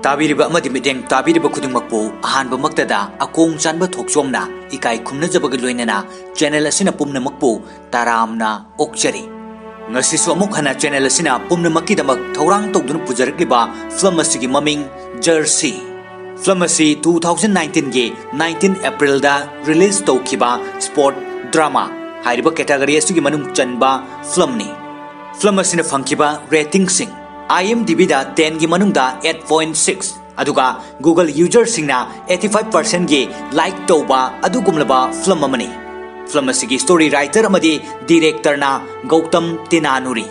ताबीरिबा अमदि मिदेंग ताबीरिबा खुदिंगमकपु अहानबा मक्तदा अकोंग चानबा थोकसोमना इकाई खुमनजबग लोइनना चैनल असिना पुमनमकपु तारामना ओक्चरी ngasisu amuk hana channel asina pumnamakkidamak thorang tawdun pujarikliba film asigi maming Jersey film asi 2019 ge 19 April da release tawkiba sport drama hairiba category asigi manung chanba film ni film asina phangkiba rating sing IMDb da 10 gi manungda 8.6 aduga Google user singna 85% ge like tawba adugumlaba film amani film asigi story writer amadi director na Gautam Tinanuri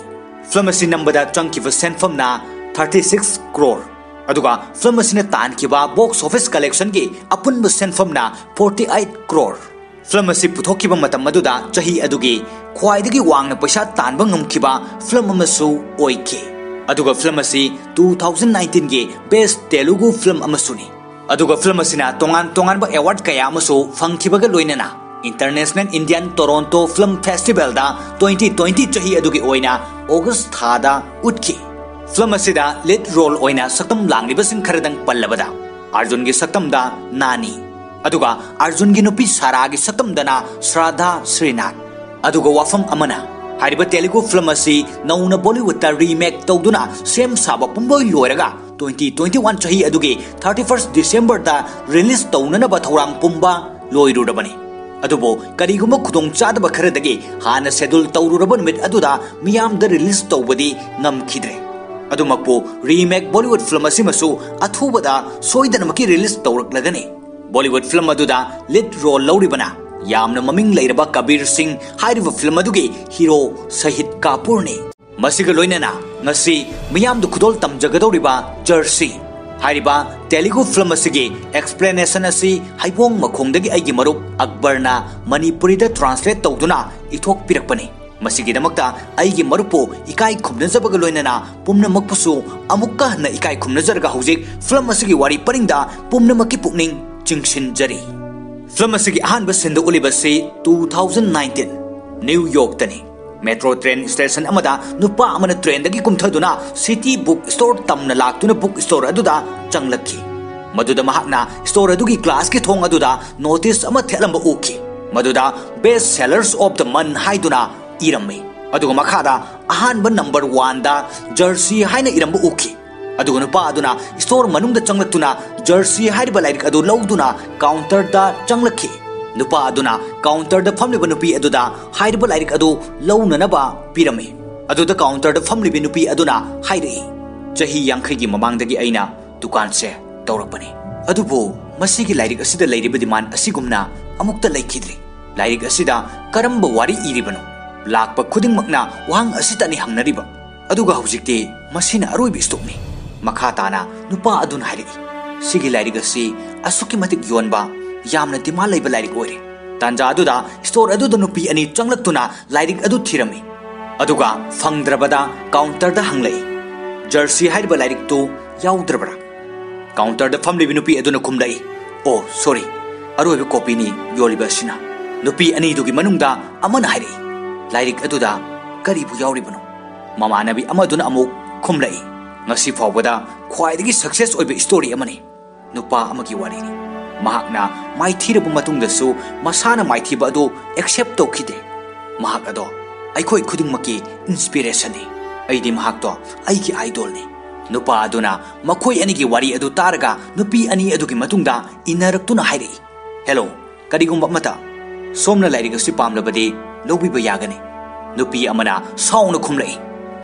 film asi nambada changkiba senfam na 36 crore aduga film asina tankiba box office collection ge apunba senfam na 48 crore film asi puthokiba matam aduda chahi adugi khwaidagi wangna paisa tanba ngamkiba film amasu oike aduga film asi 2019 ge best Telugu film amasuni aduga film asina tongan ba award kaya amasu phangkibaga loinana International Indian Toronto Film Festival da 2020 chahi adugi oina August thada utki film asida lead role oina saktam langliba sing kharadang pallabada Arjun gi saktam da Nani aduga Arjun gi nupi Sara gi saktam dana Shraddha Srinath aduga wafam amana hariba Telugu film asi nauna Bollywood ta remake tawduna same saba pumboi loiraga 2021 chahi adugi 31st December da release tawnana ba thorang pumba loirudabani adubo kariguma khudong chadaba kharadagi hana schedule tawruraba numit aduda miyamda release tawbadi ngamkhidre adumakpo remake Bollywood film asimasu athubada soidanamaki release tawraklagani Bollywood film aduda lead role lawribana yamna maming leiraba Kabir Singh hairiba film adugi hero Shahid Kapoor ne masiga loinana ngasi miyamdu khudol tamjagadoriba Jersey hairiba Telugu film asigi explanation asi haibong makhongdagi aigi marup Akbarna Manipuri da translate tawduna ithok pirakpani masigi damakta aigi marupo ikai khumnajabaga loinana pumnamakpusu amukka na ikai khumnajarga hojik film asigi wari paringda pumnamaki pukning chingsinjari film asigi ahanba sindu ulibasi 2019 New York tani Metro train station amada nupa amana train dagi kumthaduna city book store tamna laktuna book store aduda changlakhi maduda mahakna store adugi class ki thong aduda notice ama thelamba uki maduda best sellers of the month haiduna irami aduga makhada ahanba number 1 da Jersey haina iramba uki aduga nupa aduna store manungda changlaktuna Jersey haiba lairik adu lawduna counter da changlakhi nupa aduna counter da famliba nupi aduda hairiba lairik adu launanaba pirami aduda counter da famliba nupi aduna hairi chahi yankhai gi mamangdagi aina dukan se tawrakpani adubo masigi lairik asida lairiba diman asigumna amukta laikhidri lairik asida karamba wari iribano lakpa khuding makna wang asitani hangnariba aduga hujikte masina aroibi stokni makha tana nupa adun hairi sigi lairik asi asuki matik yonba yamna dima laiba lairik oire tanja aduda store aduda nupi ani changlaktuna lairik adu thirami aduga fangdrabada counter da hanglai Jersey haiba lairik tu yaudrabra counter da family nupi aduna khumlai oh sorry aroiba copy ni yoliba sina nupi ani dugi manungda amana hairi lairik aduda karibu yauribano mamanabi amaduna amuk khumlai ngasi fawbada khwaidagi success oiba story amani nupa amagi wari ni mahakna maithirabu matungdasu masana maithiba adu accept tawkhide mahak ado aikhoi khudingmaki inspiration ni aidi mahak to aigi idol ni nupa aduna makhoi anigi wari adu taraga nupi ani adugi matungda inaraktuna hairi hello karigumba mata somna lairiga si pamlabadi lobiba yagani nupi amana sauna khumlai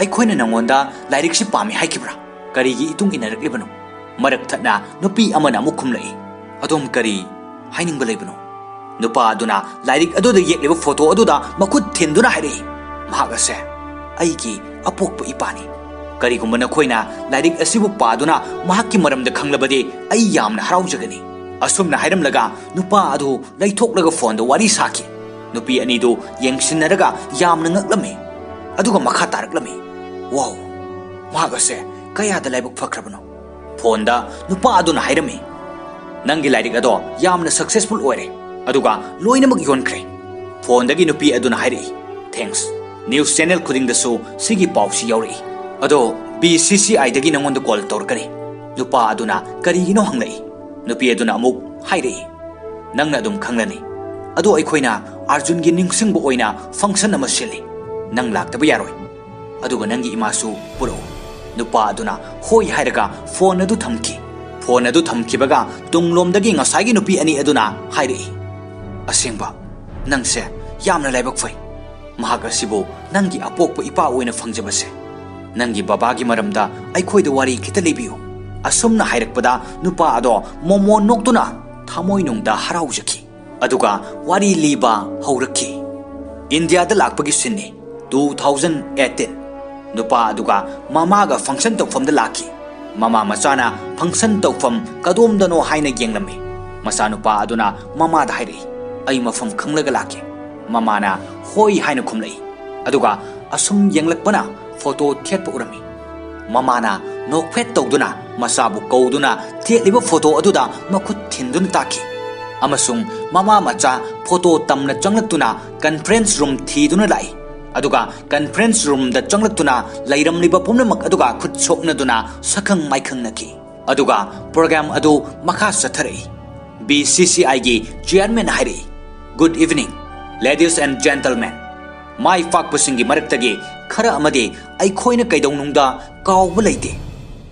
aikhoina nangonda lairik si pami haikibra karigi itung inaraklibano marak thana nupi amana amuk khumlai adom kari hainingba leibano nupa aduna lairik aduda yekleba photo aduda makut thinduna hairi mahagase aigi apokpa ipani kari gumana khoina lairik asibu paduna mahakki maramda khanglabade ai yamna haraujagani asumna hairamlaga nupa adu laithoklaga phone da wari saki nupi ani do yengsinaraga yamna ngaklame aduga makha taraklame wow mahagase kaya da laibuk phakrabano phone da nupa aduna hairame nangi lairik ado yamna successful oire aduga loinamak yonkre phone dagi nupi aduna hairi thanks news channel khuding da so sigi pawsi yauri ado BCCI dagi nangon da call torkani नुपा अदुना करिगिनो हंगलई नुपी अदुना अमुक हाइरई नंगना अदुम खंगलनी अदो अखोइना अर्जुन गी निंगसिंगबो ओइना function अमा सिली नंग लाक्तबा यारोय अदुगा नंगी इमासु पुरो नुपा अदुना होय हाइरगा phone अदु थमखिबगा तुंगलोमदगी ngसागी नुपी अनि अदुना हाइरई असेंबा नंगसे यामना लाइबक फै महाग असिबो नंगी अपोकपो इपा ओइना फंगजबसे नंगी बाबागी मरमदा अखोइदा वारी खिता लेबियो असुमना हाइरकपदा नुपा अदो मोमो नोक्तुना थामोय नुंगदा हराउजखि अदुगा वारी लीबा हौरखि इंडिया दा लाकपगी सिन्ने 2018 नुपा अदुगा मामागा फंक्शन तौफमदा लाखि मामा मचाना फंक्शन तौफम कदोमदनो हाइना येंगलम्मि मसा नुपा अदुना मामादा हाइरई अई मफम खंगलगा लाखि मामाना होय हाइना खुमलई अदुगा असुम येंगलकपना फोटो थेटप उरमी मामाना नोकफेट तौदुना मसाबु कौदुना थेटलिबा फोटो अदुदा मखुत थिंदुना ताखि अमसुंग मामा मचा फोटो तमना चंगलक्तुना कॉन्फ्रेंस रूम थीदुना लाई अदुगा कॉन्फ्रेंस रूम दा चंगलक्तुना लैरमलिबा पुमनमक अदुगा खुद सोकनदुना सखंग माइखंगनकी अदुगा प्रोग्राम अदु मखा सथरई BCCI गी चेयरमैन हाइरई good evening ladies and gentleman माई फाकपसिंगी मरक्तगी खरा अमदे अखोइना कैदौनुंगदा कावबा लैते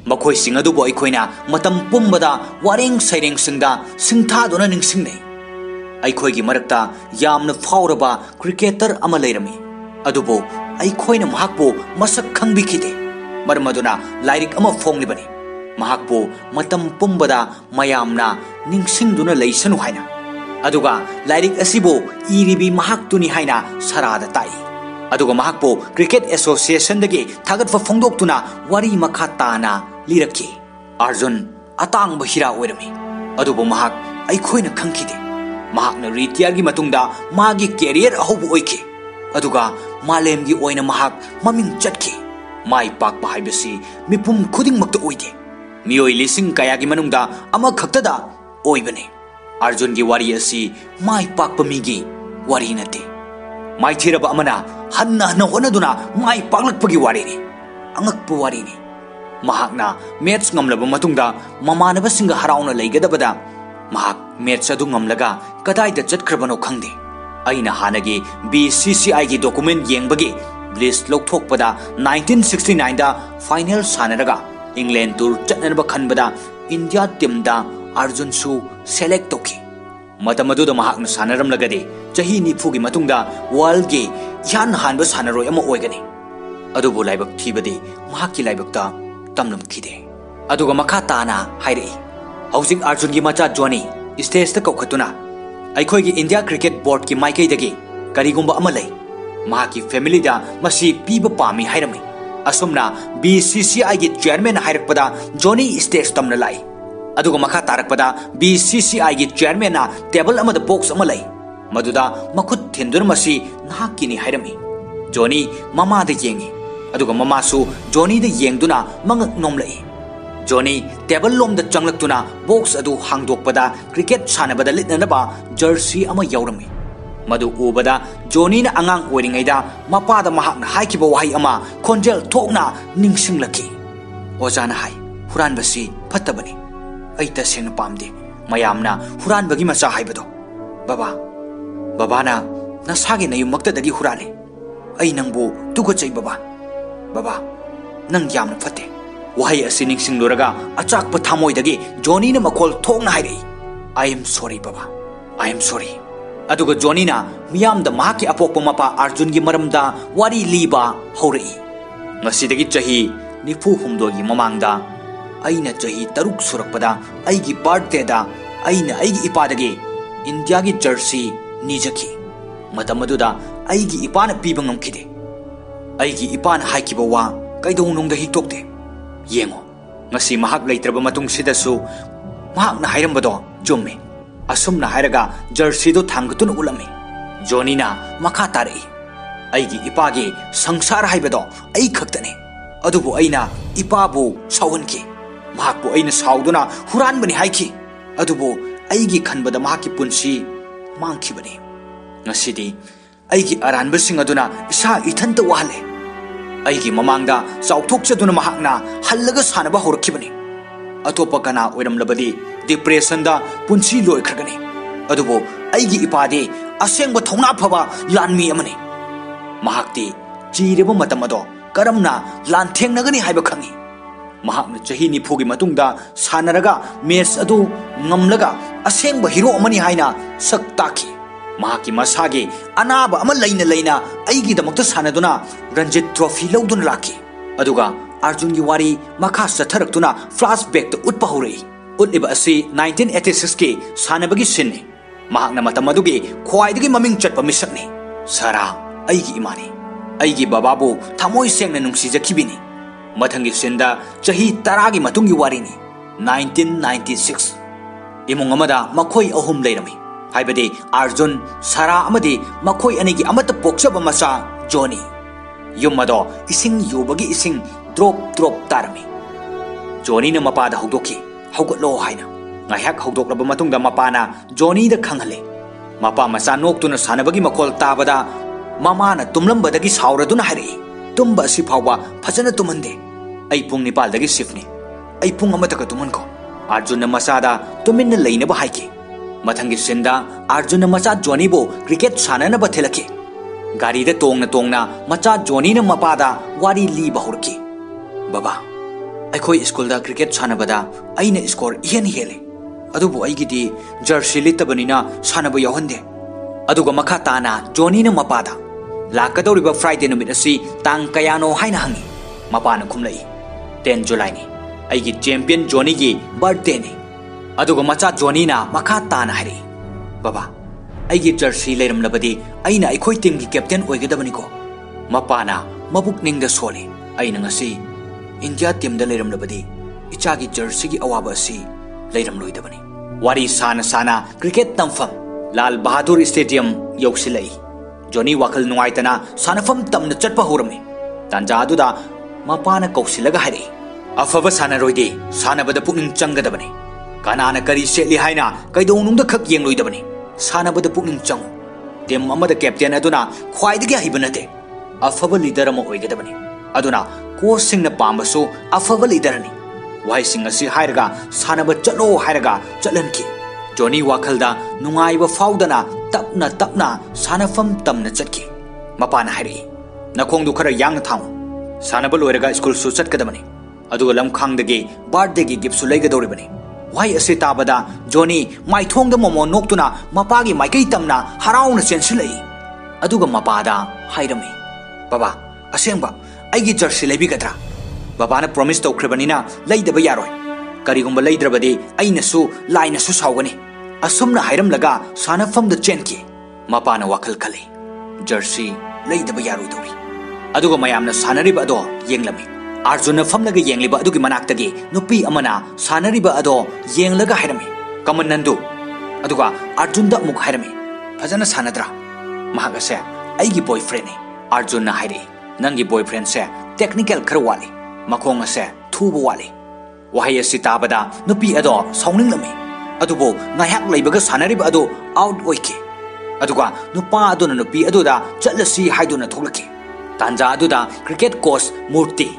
मखोइसिंग अदुबो अखोइना मतम पुंबदा वारेंग सैरेंग सिंगदा सिंथादुना निंगसिंगनै अखोइगी मरक्ता यामना फावरबा क्रिकेटर अमा लैरमी अदुबो अखोइना महाकबो मसक खंगबिखिदे मरमदुना लाइरिक अमा फोंगलिबनी महाकबो मतम पुंबदा मयामना निंगसिंगदुना लैसनु हाइना अदुगा लाइरिक असिबो इरिबी महाकतुनी हाइना सरादा ताई अदुगा महाकबो क्रिकेट एसोसिएशन दगे थागतफा फोंदोक्तुना वारी मखा ताना लिरखि अर्जुन अतांग हिरा ओइरमी अदुबो महाक अखोइना खंखिदे महाकना रिटायरगी मतुंगदा मागी कैरियर अहोबो ओइखि अदुगा मालेमगी ओइना महाक ममिंग चटखि माई पाकपा हाइबसी मिपुम खुदिंग मक्ता ओइदे मियोइ लिसिंग कयागी मनुंगदा अमा खक्तदा ओइबने अर्जुन की वारी असी माई पाकपा मिगी वारी नते माई थिरबा अमना हन्ना हन्ना होनदुना माई पाकलकपगी वारीनी अंगकपा वारीनी महाकना मैथ्स ngमलबा मतुंगदा ममानबसिंग हराउना लैगदबदा महाक मैथ्स अदु ngमलगा कदाइदा चटख्रबनो खंगदे अइना हानगी BCCI की डॉक्यूमेंट येंगबगी लिस्ट लौथोकपदा 1969 दा फाइनल सानरगा इंग्लैंड टूर चटनबा खनबदा इंडिया टीम दा अर्जुन सु सेलेक्ट तोखि मतमदुदा महाकना सानरमलगदे चही 90 की मतुंगदा वर्ल्ड की यान हानबा सानरोय अमा ओइगनी अदुबो लाइबक थीबदे महाकि लाइबकता तमलमखिदे अदुगा मखा ताना हाइरई हौजिक अर्जुन की मचा जोनी स्टेज ता कौखतुना अखोइगी इंडिया क्रिकेट बोर्ड की माइकैदगी करिगुंबा अमा लई महाकि फैमिली दा मसी पीबा पामी हाइरमी असुमना BCCI की चेयरमैन हाइरकपदा जोनी स्टेज तमना लाई अदुगा मखा तारकपदा BCCI की चेयरमैन ना टेबल अमदा बॉक्स अमा लई मदुदा मखुत थिंदुर मसी नाकिनी हाइरमी जोनी मामा दा येंगी अदुगा मामासु जोनी दा येंगदुना मंगक नोमलई जोनी टेबल लोम दा चंगलक्तुना बॉक्स अदु हांगदोकपदा क्रिकेट सानबदा लिटनबा जर्सी अमा यौरमी मदु उबदा जोनी ना अंगांग ओइरिंगैदा मपादा महाकना हाइकिबा वाहै अमा खोंजेल थोकना निंगसिंगलखि ओजाना हाय हुरानबसी फत्तबनी अई तसेंग पामदे मयामना हुरानबगी मचा हाइबदो बाबा बाबाना नसागे नयुमक्तदगी हुराले अई नंगबो तुगचै बाबा बाबा नंग यामना फत्ते वाहै असि निंगसिंगलोरगा अचाकपा थामोइदगी जोनी ना मखोल थोकना हाइरई आई एम सॉरी बाबा आई एम सॉरी अदुगा जोनीना मियामदा महाकि अपोकपा मपा अर्जुन की मरमदा वारी लीबा हौरई ngasiदगी चही 94 की ममांगदा अइना चही 3 सुरकपदा अइगी बर्थडेदा अइना अइगी इपादगी इंडिया की जर्सी निजखि मतमदुदा अइगी इपाना पीबा ngमखिदे अइगी इपाना हाइकिबा वा कैदौनुंगदा हितोकते येंगो ngasi mahak leitraba matung sidasu mahakna hairambado jumme असुमना हायरगा जर्सी दो थांगतुन उलमी जोनीना मखा तारई अइगी इपागी संसार हाइबदो अइ खक्तने अदुबो अइना इपाबु सावनकी महाकबो अइना सावदुना हुरानबनी हाइखि अदुबो अइगी खनबदा महाकि पुंसी मांगखिबनी ngasiदी अइगी अरानबसिंग अदुना इसा इथंत वाहले अइगी ममांगदा चाउथोकचदुना महाकना हल्लगा सानबा होरखिबनी अतोप कना ओइरमलबदी डिप्रेशन दा पुंसी लोइखरगनी अदुबो अइगी इपादे असेंग थौना फबा लानमी अमने महाक्ति चीरेब मतम अदो करमना लानथेंगनगनी हाइब खंगी महाक्न चही निफुगी मतुंगदा सानरगा मेच अदु ngमलगा असेंग हीरो अमनी हाइना सक ताखी महाकी मसागे अनाब अम लैना लैना अइगी दमक्ता सानदुना रंजित ट्रॉफी लौदुना लाकी अदुगा अर्जुन की वारी मखा सथरक्तुना फ्लैशबैक तो उत्पा होरई उतलिबा असि 1986 के सानबगी सिनने महाक्ना मतम अदुगे ख्वाइदगी ममिंग चटपा मिसकने सारा अइगी इमानी अइगी बाबाबु थमोय सेंगना नुंगसिजखिबिनी मथंगी सिंदा चही 10 की मतुंगी वारीनी 1996 इमुंग अमदा मखोय अहुम लेरमी हाइबदे अर्जुन सारा अमदे मखोय अनेगी अमत पोक्सब मसा जोनी युमदो इसिंग युबगी इसिंग ड्रॉप ड्रॉप तारमी जोनी ने मपादा हौदोकी हौगलो हाइना ngahak hogdoklaba matungda mapana Johnny da khanghale mapa macha noktuna sanabagi makol tabada mamana tumlambadagi sauraduna hari tumba si phawba phajana tumande ai pung nipal dagi sifni ai pung amata ka tuman ko Arjun na masada tuminna leinaba haike mathangi sinda Arjun na macha Johnny bo cricket sanana ba thelake gari da tongna macha Johnny na mapada wari li bahurki baba akhoi school da cricket sanabada aina score ihen hele अदुबो अइगिदी jersey लितबनिना सानबो यहंदे अदुगा मखा ताना जोनी न मपादा लाकदौरिबा Friday नुमित असि तांग कयानो हाइना हंगी मपाना खुमलई 10 जुलाई नि अइगी चैंपियन जोनी की बर्थडे नि अदुगा मचा जोनी ना मखा ताना हरि बाबा अइगी जर्सी लेरमलबदी अइना अइखोइ टीम की कैप्टन ओइगदबनिको मपाना मबुक निंगदा सोले अइना ngasi इंडिया टीम दा लेरमलबदी इचागी जर्सी की अवाबा असि लेरमलोइदबनी वारी साना साना क्रिकेट तमफम लाल बहादुर स्टेडियम यौसिलई जोनी वाखल नुआइतना सानफम तमन चटपा होरमे तांजादुदा मपाना कौसिलगा हारे अफब सानरोइदे सानबदा पुकनिंग चंगदबनी कानाना करी सेटली हाइना कैदौनुंगदा खक येंगलोइदबनी सानबदा पुकनिंग चंगु टीम अमदा कैप्टन अदुना ख्वाइदगी हिबनते अफब लीडर अम ओइगदबनी अदुना कोच सिंगना पामबसु अफब लीडरनी वाई सिंग असि हायरगा सानब चलो हायरगा चलनकी जोनी वाखलदा नुंगाइब फाउदना तपना तपना सानफम तमना चटकी मपाना हायरी नखोंदु खरा यांग थांग सानब लोयरगा स्कूल सु चटकदबनी अदुगा लमखांगदगी बर्थडे की गिफ्ट सु लेगदौरिबनी वाई असि ताबदा जोनी माइथोंग द मोमो नोक्तुना मपागी माइकई तमना हराउना चेंसिलई अदुगा मपादा हायरमी बाबा असेंबा अइगी जर्सी लेबिगद्रा बाबाना प्रॉमिस तौख्रबनिना लैदबा यारोय करिगुंबा लैद्रबदि अइनसु लाइनसु सावगनी असुमना हायरमलगा सानफम द चेनकी मपाना वाखल खले जर्सी लैदबा यारोय दौरी अदुगा मयामना सानरिबा अदो येंगलमी अर्जुन फमलगा येंगलिबा अदुगी मनाक्तगी नुपी अमना सानरिबा अदो येंगलगा हायरमी कमन नंदु अदुगा अर्जुन द मुख हायरमी फजना सानद्रा महागसे अइगी बॉयफ्रेंड अर्जुन हायरे नंगी बॉयफ्रेंड से टेक्निकल खर वाली मखोंग से थूब वाले वहाय असि ताबदा नुपी अदो सौनिंगलमी अदुबो नायक लैबगा सानरिबा अदो आउट ओइके अदुगा नुपा अदुना नुपी अदुदा चलसी हाइदुना थोलके तांजा अदुदा क्रिकेट कोच मूर्ति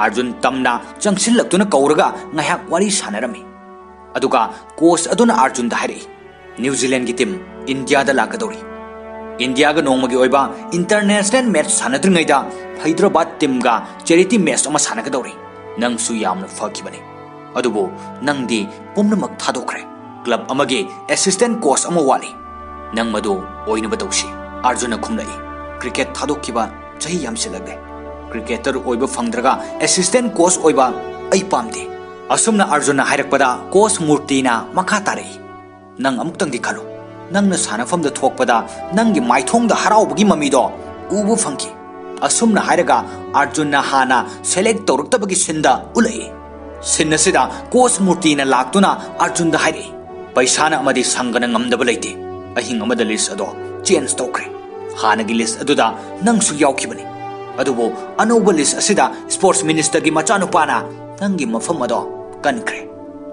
अर्जुन तमना चंगसिलक्तुना कौरगा नायक वारी सानरमी अदुगा कोच अदुना अर्जुन दाहरे न्यूजीलैंड की टीम इंडिया दा लाकदौरी इंडिया गा नोंगमगी ओइबा इंटरनेशनल मैच सानद्रिङैदा हैदराबाद टीम गा चैरिटी मैच अमा सानगदौरी नंगसु यामना फकिबने अदुबो नंगदी पुमनमक थादोखरे क्लब अमगे असिस्टेंट कोच अमा वाली नंग मदो ओइनबा तौसी अर्जुन खुमलई क्रिकेट थादोखिबा चही यामसिलगदे क्रिकेटर ओइबा फंगद्रगा असिस्टेंट कोच ओइबा अइ पामदे असुमना अर्जुन हायरकपदा कोच मूर्तिना मखा तारई नंग अमुक्तंगदी खलो नंगना सानफमदा थोकपदा नंगी माइथोंगदा हराउबगी ममीदो उबु फंकी असुमना हायरगा अर्जुनना हाना सेलेक्ट तौरक्तबगी सिंदा उलई सिन्नसिदा कोच मूर्तिना लाक्तुना अर्जुनदा हायरे पैसाना अमदी संगना ngमदबा लैते अहिंग अमदा लिस्ट अदो चेंज तौखरे हानगी लिस्ट अदुदा नंगसु यावखिबनी अदुबो अनौबा लिस्ट असिदा स्पोर्ट्स मिनिस्टर की मचानुपाना नंगी मफम अदो कनखरे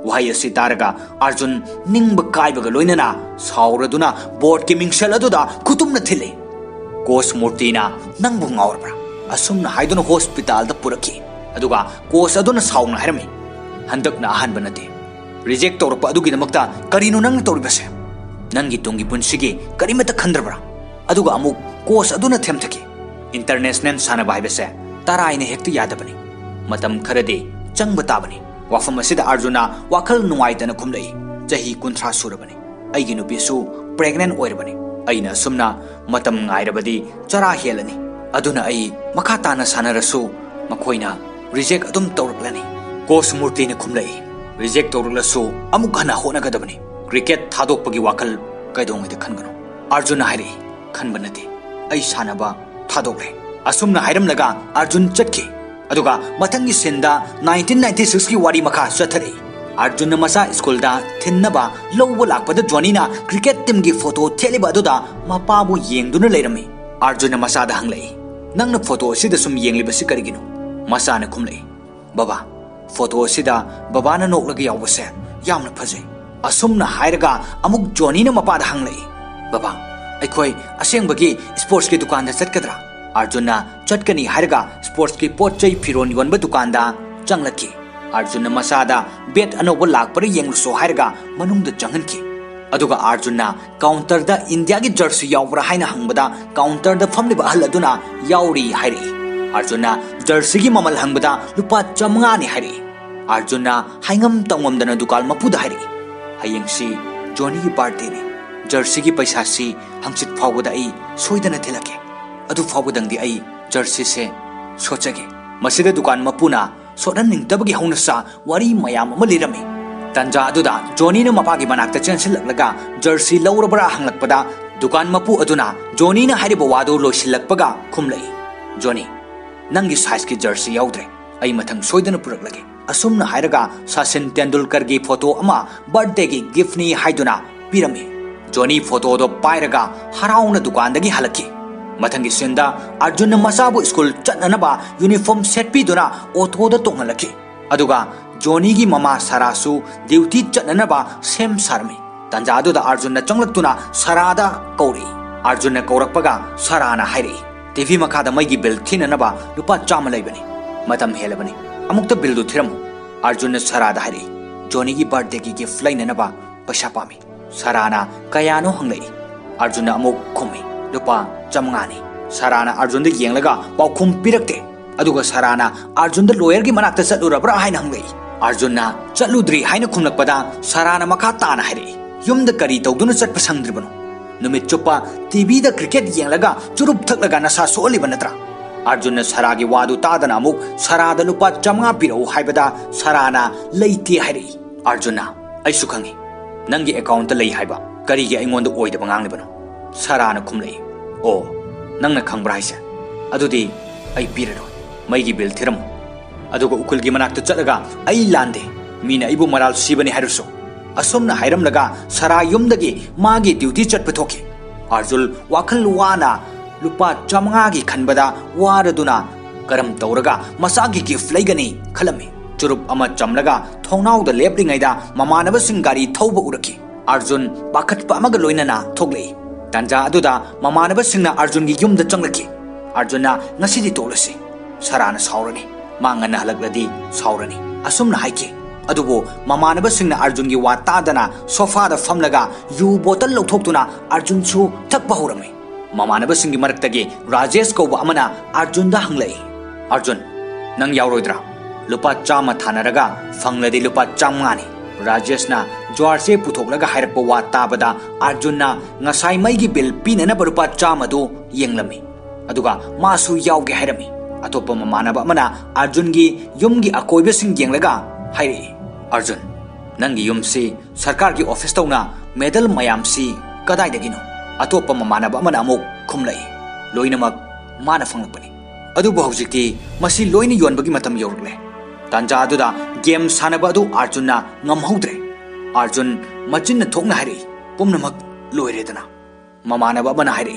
वहाय असि तारगा अर्जुन निंग कायबगा लोइनना साउरदुना बोर्ड की मिंगसल अदुदा खुतुमना थिले कोच मूर्तिना नंगबु ngawrबरा असुमना हाइदुना हॉस्पिटल दा पुरकी अदुगा कोच अदुना साउना हायरमी हंदकना अहानब नते रिजेक्ट तौरप अदुगिदमक्ता करिनो नंग तौरिबसे नंगी तुंगी पुंसिगी करिमत खंद्रब्रा अदुगा अमुक कोर्स अदुना थेमथकी इंटरनेशनल सानबा हाइबसे तराइने हेक्ट यादबनी मतम खरदे चंगब ताबनी वाफम असिदा अर्जुना वाखल नुवाइदना खुमलई चही 30 सुरबनी अइगी नुपीसु प्रेग्नेंट ओइरबनी अइना सुमना मतम ngairabadi चरा हेलनी अदुना अइ मखा ताना सानरसु मखोइना रिजेक्ट अदुम तौरक्लनी कोर्स मूर्ति ने खुमलई रिजेक्ट तौरक्लसु अमुक हना होनगदबनी क्रिकेट थादोकपगी वाखल कैदोंगैदा खनगनो अर्जुन हाइरे खनब नते अइ सानबा थादोकले असुमना हाइरमलगा अर्जुन चटके अदुगा मथंगी सेंदा 1996 की वारी मखा चथरे अर्जुन मसा स्कूल दा थिन्नबा लौबो लाकपद जोनीना क्रिकेट टीम की फोटो थेलिबा अदुदा मपाबु येंगदुना लेरमे अर्जुन मसा दा हंगलई नंगना फोटो सिदा सुम येंगलिबसि करिगिनो मसा ने खुमलई बाबा फोटो सिदा बाबा ना नोकलगा यावबसे यामना फजै असुमना हाइरगा अमुक जोनीना मपादा हंगलई बाबा अखोय असेंबगी स्पोर्ट्स की दुकान दा चटकदरा अर्जुन चटकनी हाइरगा स्पोर्ट्स की पोचै फिरोन योनब दुकान दा चंगलकी अर्जुन मसादा बेट अनोब लाकपर येंगलसो हाइरगा मनुंग चंगनकी अदुगा अर्जुन काउंटर दा इंडिया की जर्सी यावरा हाइना हंगबदा काउंटर दा फमलिबा अहल अदुना यावरी हाइरे अर्जुन जर्सी की ममल हंगबदा लुपा 500 नि हाइरे अर्जुन हाइंगम तंगमदना दुकान मपुदा हाइरे हयंगसी जोनी की बर्थडे ने जर्सी की पैसा सी हंगचित फावबदा आई सोइदना थेलके अदु फावबदंगदी आई जर्सी से सोचगे मसिदा दुकान मपुना सोडन निंगतबगी हौनसा वारी मयाम अमा लिरमे तंजा अदुदा जोनी ने मपागी मनाक्ता चेंसिलक्लगा जर्सी लौरबरा हंगलक्पदा दुकान मपु अदुना जोनी ने हाइरिबा वादो लोइसिलक्पगा खुमलई जोनी नंगी साइज की जर्सी याउद्रे आई मथंग सोइदना पुरक्लगे असुमना हाइरगा सचिन तेंदुलकर की फोटो अमा बर्थडे की गिफ्ट नि हाइदुना पिरमे जोनी फोटो दो पाइरगा हराउना दुकानदगी हलकी मथंगी सिंदा अर्जुन मसाबु स्कूल चटनबा यूनिफॉर्म सेट पीदुना ऑटोदा तोंगलकी अदुगा जोनी की ममा सरासु ड्यूटी चटनबा सेम सारमी तंजादुदा अर्जुन चंगलक्तुना सरादा कौरी अर्जुन कौरकपगा सराना हाइरे टीवी मखादा मैगी बिल थिननबा रुपा 100 लैबनी मतम हेलबनी अमुक्त बिल दु थिरमु अर्जुन सरादा हाइरे जोनी की बर्थडे की गिफ्ट लैननबा पैसा पामी सराना कयानो हंगलई अर्जुन अमुक खुमी रुपा 500 नि सराना अर्जुन येंगलगा पाउखुम पिरक्ते अदुगा सराना अर्जुन लॉयर की मनाक्ता चलुरब्रा हाइना हंगलई अर्जुन चलुद्री हाइना खुमलक्पदा सराना मखा ताना हाइरे युमद करी तौदुना चटप संद्रिबनो नुमित चुप्पा टीवी दा क्रिकेट येंगलगा चुरुप थक्लगा नसा सोलिबा नत्रा अर्जुन सरागी वादु तादना अमुक सरादा लुपा 500 पिरौ हाइबदा सराना लैते हाइरे अर्जुन आइसु खंगी नंगी अकाउंट लई हाइबा करीगे अइंगोंद ओइदबा nganglibano सराना खुमलई ओ नंगना खंगब्रा हाइसे अदुदी अइ पिररो मैगी बिल थिरम अदुगा उकुल की मनाक्ता चलगा अइ लांदे मीना इबु मराल सिबनी हाइरसो असुमना हाइरमलगा सरा युमदगी मागी ड्यूटी चटपथोके अर्जुन वाखल वाना लुपा 500 की खनबदा वारदुना करम तौरगा मसागी गिफ्ट लैगनी खलमे चुरुप अमा चमलगा थोंनाउदा लेपलिंगैदा ममानबसिंग गारी थौबा उरकी अर्जुन पाखटपा अमगा लोइनना थोगलई तंजा अदुदा ममानबसिंगना अर्जुन की युमदा चंगलकी अर्जुन ngasiदी तोलसी सराना साउरनी मांगना हलगलदी साउरनी असुमना हाइके अदुबो ममानबसिंगना अर्जुन की वातादना सोफादा फमलगा यू बोतल लौथोक्तुना अर्जुन सु थकपा हौरमे ममानबसिंग की मरक्तगी राजेश कौबा अमना अर्जुन दा हंगलई अर्जुन नंग यावरोइद्रा लुपा 100 थानरगा फंगलदी लुपा 500 नि राजेशना ज्वारसे पुथोक्लगा हाइरपा वा ताबदा अर्जुनना ngасai मैगी बिल पीनना रुपा 100 दो येंगलमी अदुगा मासु यावगे हाइरमी अतोप ममानब अमना अर्जुन की युमगी अकोइबसिंग येंगलगा हाइरे अर्जुन नंगी युमसे सरकार की ऑफिस तौना मेडल मयामसी कदाइदगिनो अतोप ममानब अमना अमुक खुमलई लोइनमक माना फंगलपनी अदुबो हौजिक्ति मसी लोइना योनबगी मतम यौरले तंजा अदुदा गेम सानब अदु अर्जुनना ngमहौद्रे अर्जुन मचिन थोकना हाइरे पुमनमक लोइरेदना ममानब अमना हाइरे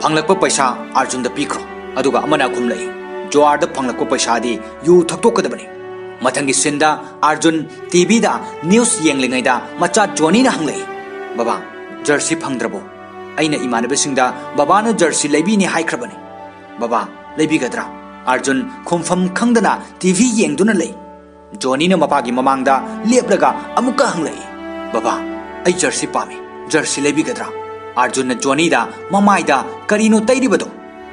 फंगलक्प पैसा अर्जुन द पीख्रो अदुगा अमना खुमलई जोआर फंगलक्प पैसादी यू थक्तोकदबनी मथंगी सिंदा अर्जुन टीवी दा न्यूज येंगलिंगैदा मचा जोनी ना हंगलई बाबा जर्सी फंगद्रबो अइना इमानबसिंगदा बाबाना जर्सी लैबीनी हाइख्रबनी बाबा लैबीगद्रा अर्जुन खुमफम खंगदना टीवी येंगदुना लई जोनी ने मपागी ममांगदा लेपलगा अमुका हंगलई बाबा आई जर्सी पामी जर्सी लेबिगद्रा अर्जुन ने जोनी दा ममाइदा करीनो तैरिबदो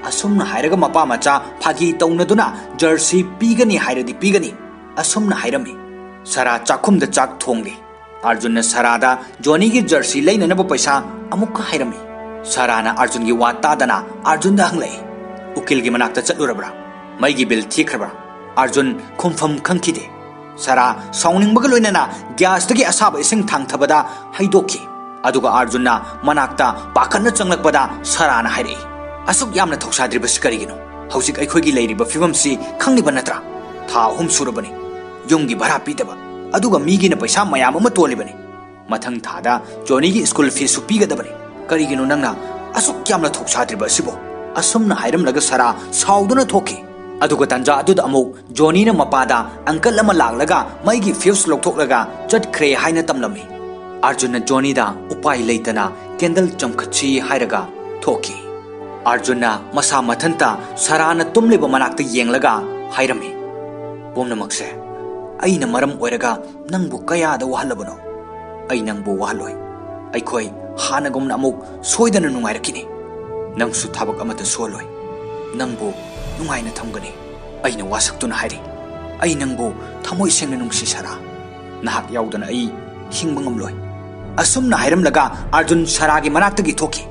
असुमना हायरगा मपा मचा फागी तौनदुना जर्सी पीगनी हायरदी पीगनी असुमना हायरमी सरा चाखुम द चाक थोंगे अर्जुन ने सरादा जोनी की जर्सी लेननब पैसा अमुका हायरमी सराना अर्जुन की वातादना अर्जुन दा हंगलई उकिल की मनाक्ता चलुरबरा मैगी बिल थीखरबरा अर्जुन खुमफम खंखिदे सरा साउनिंगबगा लोइनना ग्यासदगी असाब इसिंग थांगथबदा हैदोखि अदुगा अर्जुनना मनाक्ता पाखन्न चंगलकबदा सराना हायरे असुक यामना थौसाद्रिबस करिगिनो हौसिक अखोइगी लेरिबा फिवमसी खंगलिबा नत्रा था अहुम सुरबनी युमगी भरा पीदबा अदुगा मीगिना पैसा मयाम अमा तोलिबनी मथंग थादा जोनीगी स्कूल फीस सु पीगदबनी करिगिनो नंगना असुक यामना थौसाद्रिबा सिबो असुमना हायरमलगा सरा साउदुना थोखि अदुगा तंजा अदुदा अमुक जोनीना मपादा अंकल अमा लागलगा मैगी फ्यूज लौथोकलगा चटख्रे हायना तमलमी अर्जुन जोनीदा उपाय लेतना कैंडल चमखची हायरगा थोखि अर्जुन मसा मथंता सराना तुम्लिब मनाक्ता येंगलगा हायरमी पुमनमक्से अइना मरम ओइरगा नंबु कयादा वहलबनो अइ नंबु वहलोय अइखोय हानगुमना अमुक सोयदना नुंगाइरकिनी नंसु थाबक अमता सोलोय नंबु नुंगाइना थमगनी अइना वासक्तुना हायरि अइ नंबु थमोय सेंगना नुंसि सरा नहाक याउदना अइ हिंबा ngamलोय असुमना हायरमलगा अर्जुन सरागी मनाक्तगी थोखि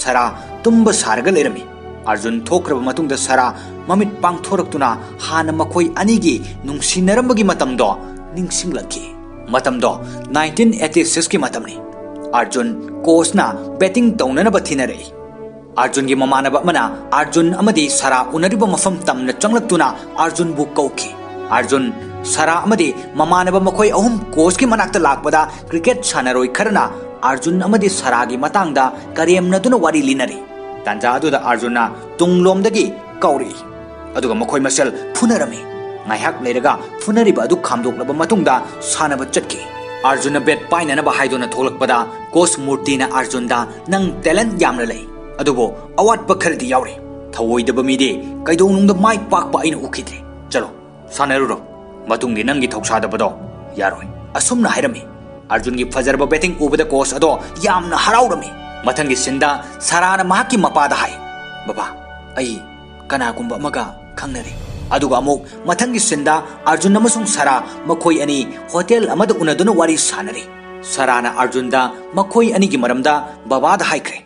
सरा तुम्ब सारगा लेरमी अर्जुन थोक्रब मतुंगदा सरा ममित पांगथोरक्तुना हाना मखोय अनिगी नुंसिनरमबगी मतमदो निंगसिंगलखि मतमदो 1986 की मतमनी अर्जुन कोचना बैटिंग तौननब थिनरे अर्जुन की ममानब मना अर्जुन अमदी सरा उनरिब मफम तमना चंगलक्तुना अर्जुन बु कौखि अर्जुन सरा अमदी ममानब मखोय अहुम कोच की मनाक्ता लाकपदा क्रिकेट सानरोय खरना अर्जुन अमदी सरागी मतंगदा करेमनदुना वारी लिनरी तंजा अदुदा अर्जुनना तुंगलोमदगी कौरी अदुगा मखोय मसेल फुनरमी ngaihak leiraga funariba adu khamdoklaba matungda sanaba chatki Arjun bat पाइननब हाइदोना थोलकपदा कोच मूर्तिना अर्जुनदा नंग टैलेंट यामना लई अदुबो अवाटप खरदी यावरे थवोइदब मिदे कैदोनुंगद माइ पाकपा आइना उखिद्रे चलो सानरुरो मतुंगदि नंगी थौसादबदो यारोय असुमना हायरमी अर्जुन की फजरब बैटिंग उबदा कोच अदो यामना हराउरमी मथंगी सिंदा सराना माकी मपादा हाय बाबा अई कनागुंबा अमगा खंगनरे अदुगा अमुक मथंगी सिंदा अर्जुन अमसुंग सरा मखोय अनि होटल अमद उनदुना वारी सानरे सराना अर्जुनदा मखोय अनि की मरमदा बाबादा हाइख्रे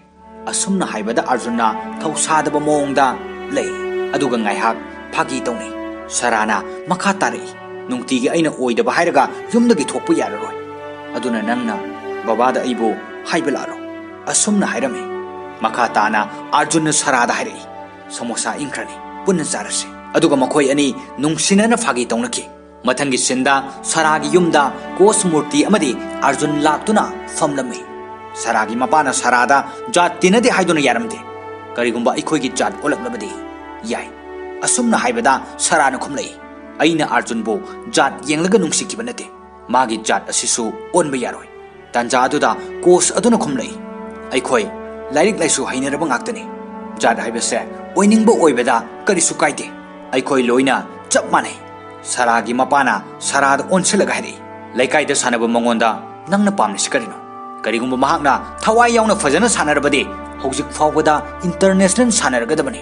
असुमना हाइबदा अर्जुनना थौसादब मोंगदा लई अदुगा ngaihak फागी तौनी सराना मखा तारे नुंगतिगी अइना ओइदबा हायरगा युमदगी थोकपु याररोय अदुना नंगना बाबादा अइबो हाइबलारो असुमना हायरमे मखा ताना अर्जुन सरादा हायरे समोसा इंख्रनी पुन्न चारसे अदुगा मखोय अनि नुंगसिनना फागी तौनकी मथंगी सिंदा सरागी युमदा कोस मूर्ति अमदी अर्जुन लाक्तुना फमलमी सरागी मपाना सरादा जात तिनदे हाइदुना यारमदे करिगुंबा इखोयगी जात ओलकलबदे याय असुमना हाइबदा सराना खुमलई अइना अर्जुन बो जात येंगलगा नुंगसिकिबा नते मागी जात असिसु ओनबा यारोय तंजा अदुदा कोस अदुना खुमलई अइखोय लाइरिक लाइसु हाइनरबा ngaktani जात हाइबसे ओइनिंगबा ओइबदा करिसु काइते अइखोय लोइना चप माने सरागी मपाना सराद ओनसलगा हाइरे लैकाइदा सानब मंगोंदा नंगना पामनिस करिनो करिगुंबा महाकना थवाई यावना फजना सानरबदे हौजिक फावबदा इंटरनेशनल सानरगदबने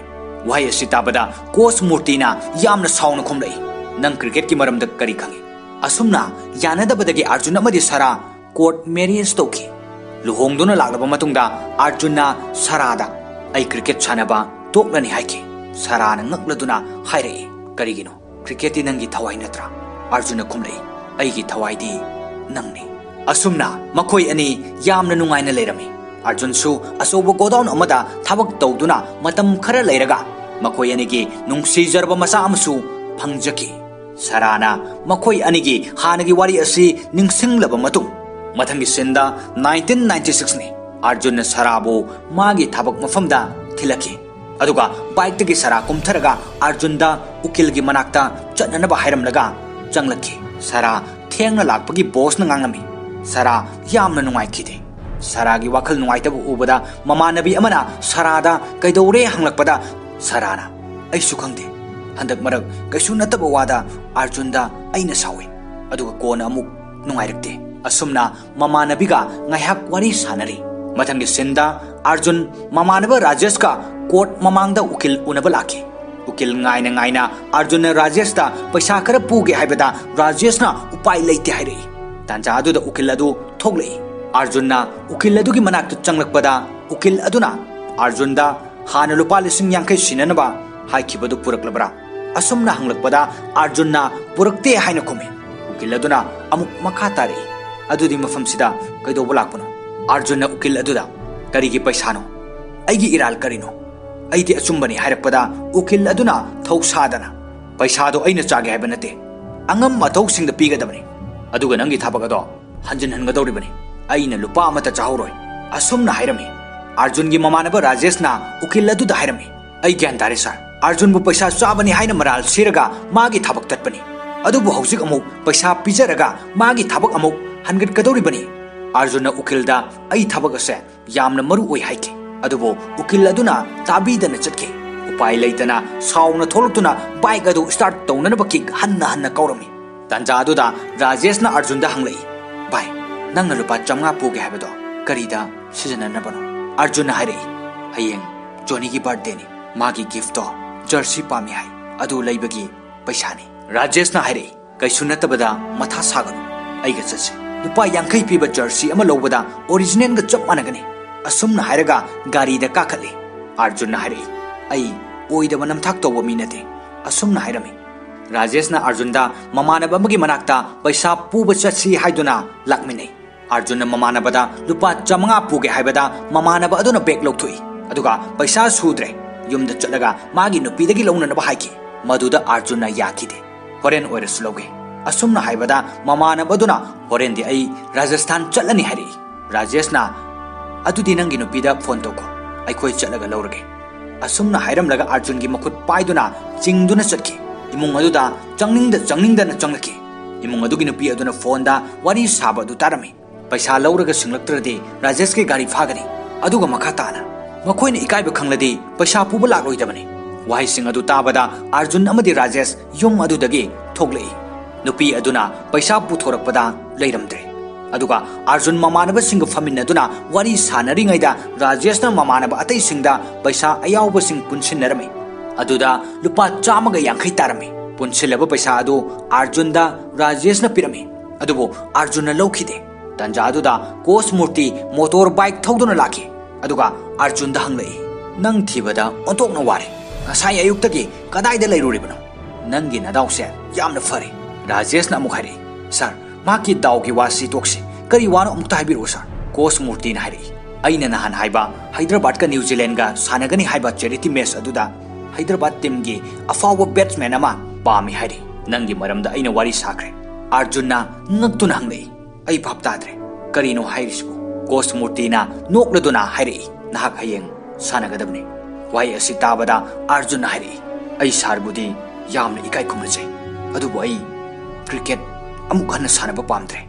वाय सिताबदा कोच मूर्तिना यामना साउना खुमलई नंग क्रिकेट की मरमदा करी खंगे असुमना यानदबदगी अर्जुन अमदी सरा कोर्ट मैरिज तौखि लुहोंगदुना लागलबा मतुंगदा अर्जुनना सरादा अई क्रिकेट सानबा तोकलनी हाइके सराना ngakladuna हायरे करिगिनो क्रिकेटी नंगी थवाई नत्रा अर्जुन खुमलई अईगी थवाईदी नंगनी असुमना मखोय अनि यामना नुंगाइना लेरमी अर्जुन सु असोबो गोडाउन अमदा थाबक तौदुना मतम खरा लेरगा मखोय अनिगी नुंगसिजरबा मसा अमसु फंगजकी सराना मखोय अनिगी हानगी वारी असि निंगसिंगलबा मतुं मथंगी सिंदा 1996 ने अर्जुन सराबो मागी थाबक मफमदा थिलकी अदुगा बाइक तगी सरा कुमथरगा अर्जुनदा उकिल की मनाक्ता चननबा हायरमलगा चंगलकी सरा थेंगना लाकपगी बॉसना nganglami सरा यामना नुंगाइखिदे सरागी वाखल नुंगाइतब उबदा ममानबी अमना सरादा कैदौरे हंगलकपदा सराना अइसु खंगदे हंदक मरक कैसु नतब वादा अर्जुनदा अइना सावे अदुगा कोन अमुक नुंगाइरक्ते असुमना ममानबिगा ngaihak wari sanari mathanggi sinda Arjun mamanaba Rajesh ka court mamangda ukil unaba laki ukil ngaina Arjun na Rajesh da paisa khara puge haibada Rajesh na upai leite haire tanja adu da ukil adu thoglei Arjun na ukil adu gi manak changlakpada ukil aduna Arjun da hana lupa lising yankai sinanaba haikibadu puraklabra asumna hanglakpada Arjun na purakte haina khome ukil aduna amuk makha tare adudi mafam sida kaido bulakpano Arjun na ukil aduda karigi paisano aigi iral karino aidi achumbani hairakpada ukil aduna thausadana paisado aina chage haibanate angam mathau singda pigadabani aduga nangi thabagado hanjin hangadoribani aina lupa amata chauroi asumna hairami Arjun gi mamanaba Rajesh na ukil aduda hairami ai gyan tare sar Arjun bu paisa chabani haina maral siraga magi thabak tatpani adubu hausik amuk paisa pijaraga magi thabak amuk hangat kadoribani Arjun na ukil da ai thabak ase yamna maru oi haike adubo ukil aduna tabidana chatke upai leitana sauna tholutuna bike adu start tawna baki hanna kaurami tanja aduda Rajesh na Arjun da hanglei bai nangna lupa chamnga puge habado karida sijana na bano Arjun na hare hayeng Johnny gi birthday ni magi gift to jersey pami hai adu leibagi paisa ni Rajesh na hare kaisu natabada matha saganu aiga chatse lupa yankai piba jersey ama lobada original ga chap managani asumna hairaga gari da kakale Arjun na hare ai oida manam thak to mi nate asumna hairami Rajesh na Arjun da mamanaba magi manakta paisa puba chatsi haiduna lakminai Arjun na mamanaba da lupa chamanga puge haibada mamanaba aduna bag lokthui aduga paisa sudre yumda chalaga magi nupi dagi longna na haiki maduda Arjun na yakide horen oires loge asumna haibada mamanaba aduna horen di ai Rajasthan chalani hari Rajesh na adudi nangi nupida phone to ko ai khoi chalaga lorge asumna hairam laga Arjun gi makhut paiduna chingduna chatki imung aduda changningda na changlaki imung adugi nupi aduna phone da wari saba du tarami paisa lawraga singlaktradi Rajesh ke gari phagani aduga makha tana makhoina ikaiba khangladi paisa puba lakloidabani wahai sing adu tabada Arjun amadi Rajesh yum adudagi thoglei nupi aduna paisa puthorakpada leiramdre aduga Arjun mamanaba sing faminaduna wari sanari ngaida Rajesh na mamanaba atai singda paisa ayawba sing punsinarami aduda lupa chamaga yankai tarami punsilaba paisa adu Arjun da Rajesh na pirami adubo Arjun na lokhide tanja aduda Kosmurti motor bike thoduna laki aduga Arjun da hanglei nang thibada ontokna ware ngasai ayuktagi kadaida leiruribano nangi nadause yamna fare Rajesh na mukhari sir maki dawgi wasi tokse kari wano amukta haibiru sir Kosmurti na hari aina nahan haiba Hyderabad ka New Zealand ga sanagani haiba charity match aduda Hyderabad team gi afawa batsman ama pami hari nangi maramda aina wari sakre Arjun na ngaktuna hanglei ai bhap tadre karino hairisbu Kosmurti na nokladuna hari nahak hayeng sanagadabni wai asi tabada Arjun na hari ai sarbudi yamna ikai khumnachai adubu ai cricket amuk hanna sanaba pamdre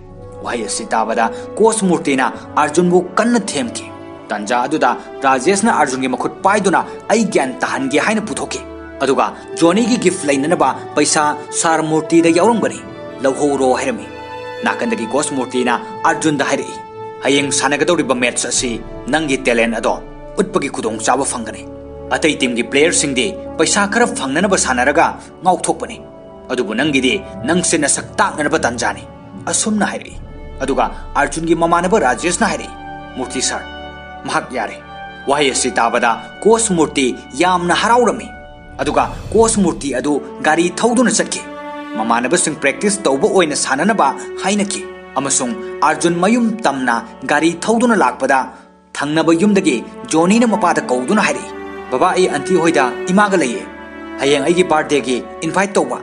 wai asi tabada Kosmurti na Arjun bu kanna themki tanja aduda Rajesh na Arjun gi makhut paiduna ai gyan tahan gi haina puthoke aduga Johnny gi gift lainanaba paisa Sarmurti da yaurambani lohoro hairami nakandagi Kosmurti na Arjun da hairi hayeng sanagadoriba match asi nangi talent ado utpagi khudong chaba phangani atai team gi player sing di paisa khara phangnanaba sanaraga ngauthokpani adubu nangi di nangse na saktaknanaba tanjani asumna hairi aduga Arjun gi mamanaba Rajesh na hairi Murti sir mahak yare wahai asi tabada Kosmurti yamna haraurami aduga Kosmurti adu gari thoduna chatki mamanaba sing practice tawba oina sananaba hainaki amasung Arjun mayum tamna gari thoduna lakpada thangnaba yumdagi Johnny na mapada kauduna hairi baba ai anti hoida imaga leye hayeng aigi birthday gi invite tawba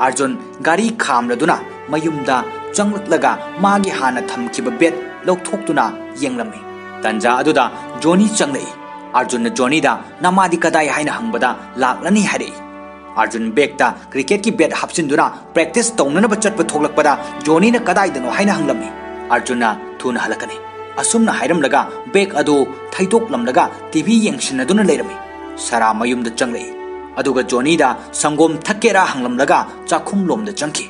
Arjun gari khamladuna mayumda changlatlaga magi hana thamkiba bet lokthokduna yenglami tanja aduda Johnny changlei Arjun na Johnny da namadi kadai haina hangbada laklani hairi Arjun bag ta cricket ki bat hapsinduna practice tawnanaba chatpa thoklakpada Johnny na kadaidano haina hanglami Arjun na thuna halakani asumna hairamlaga bag adu thaitoklamlaga TV yengsinaduna leirami sara mayumda changlei aduga Johnny da sangom thakkera hanglamlaga chakhum lomda changki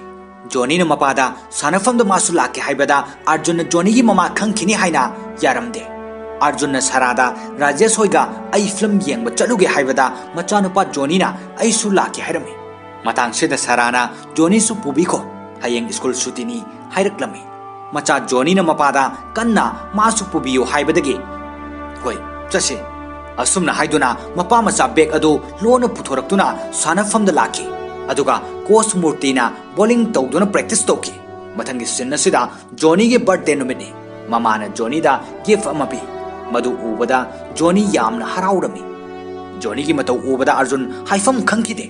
जोनी न मपादा सानफम the मासु लाके हाइबदा अर्जुन न जोनी की mama खंखिनी हाइना यारमदे Arjun न सरादा राजेश होइगा आई film Young चलुगे हाइबदा मचानुपा जोनी ना आई सु लाके हाइरमे मतंग से द सराना जोनी सु पुबिखो हयेंग स्कूल सुतिनी हाइरक्लमे मचा जोनी न मपादा कन्ना मासु पुबियो हाइबदगे होय चसे असुमना हाइदुना मपा मचा बेग अदो लोन पुथोरक्तुना सानफम द लाके अदुगा कोच मूर्तिना बॉलिंग तौदुना प्रैक्टिस तौके मथंगी सिन असिदा जोनी के बर्थडे नुमितनी ममाना जोनी दा गिफ्ट अमा पी मधु उबदा जोनी यामना हराउरमी जोनी की मतौ उबदा अर्जुन हाइफम खंखिदे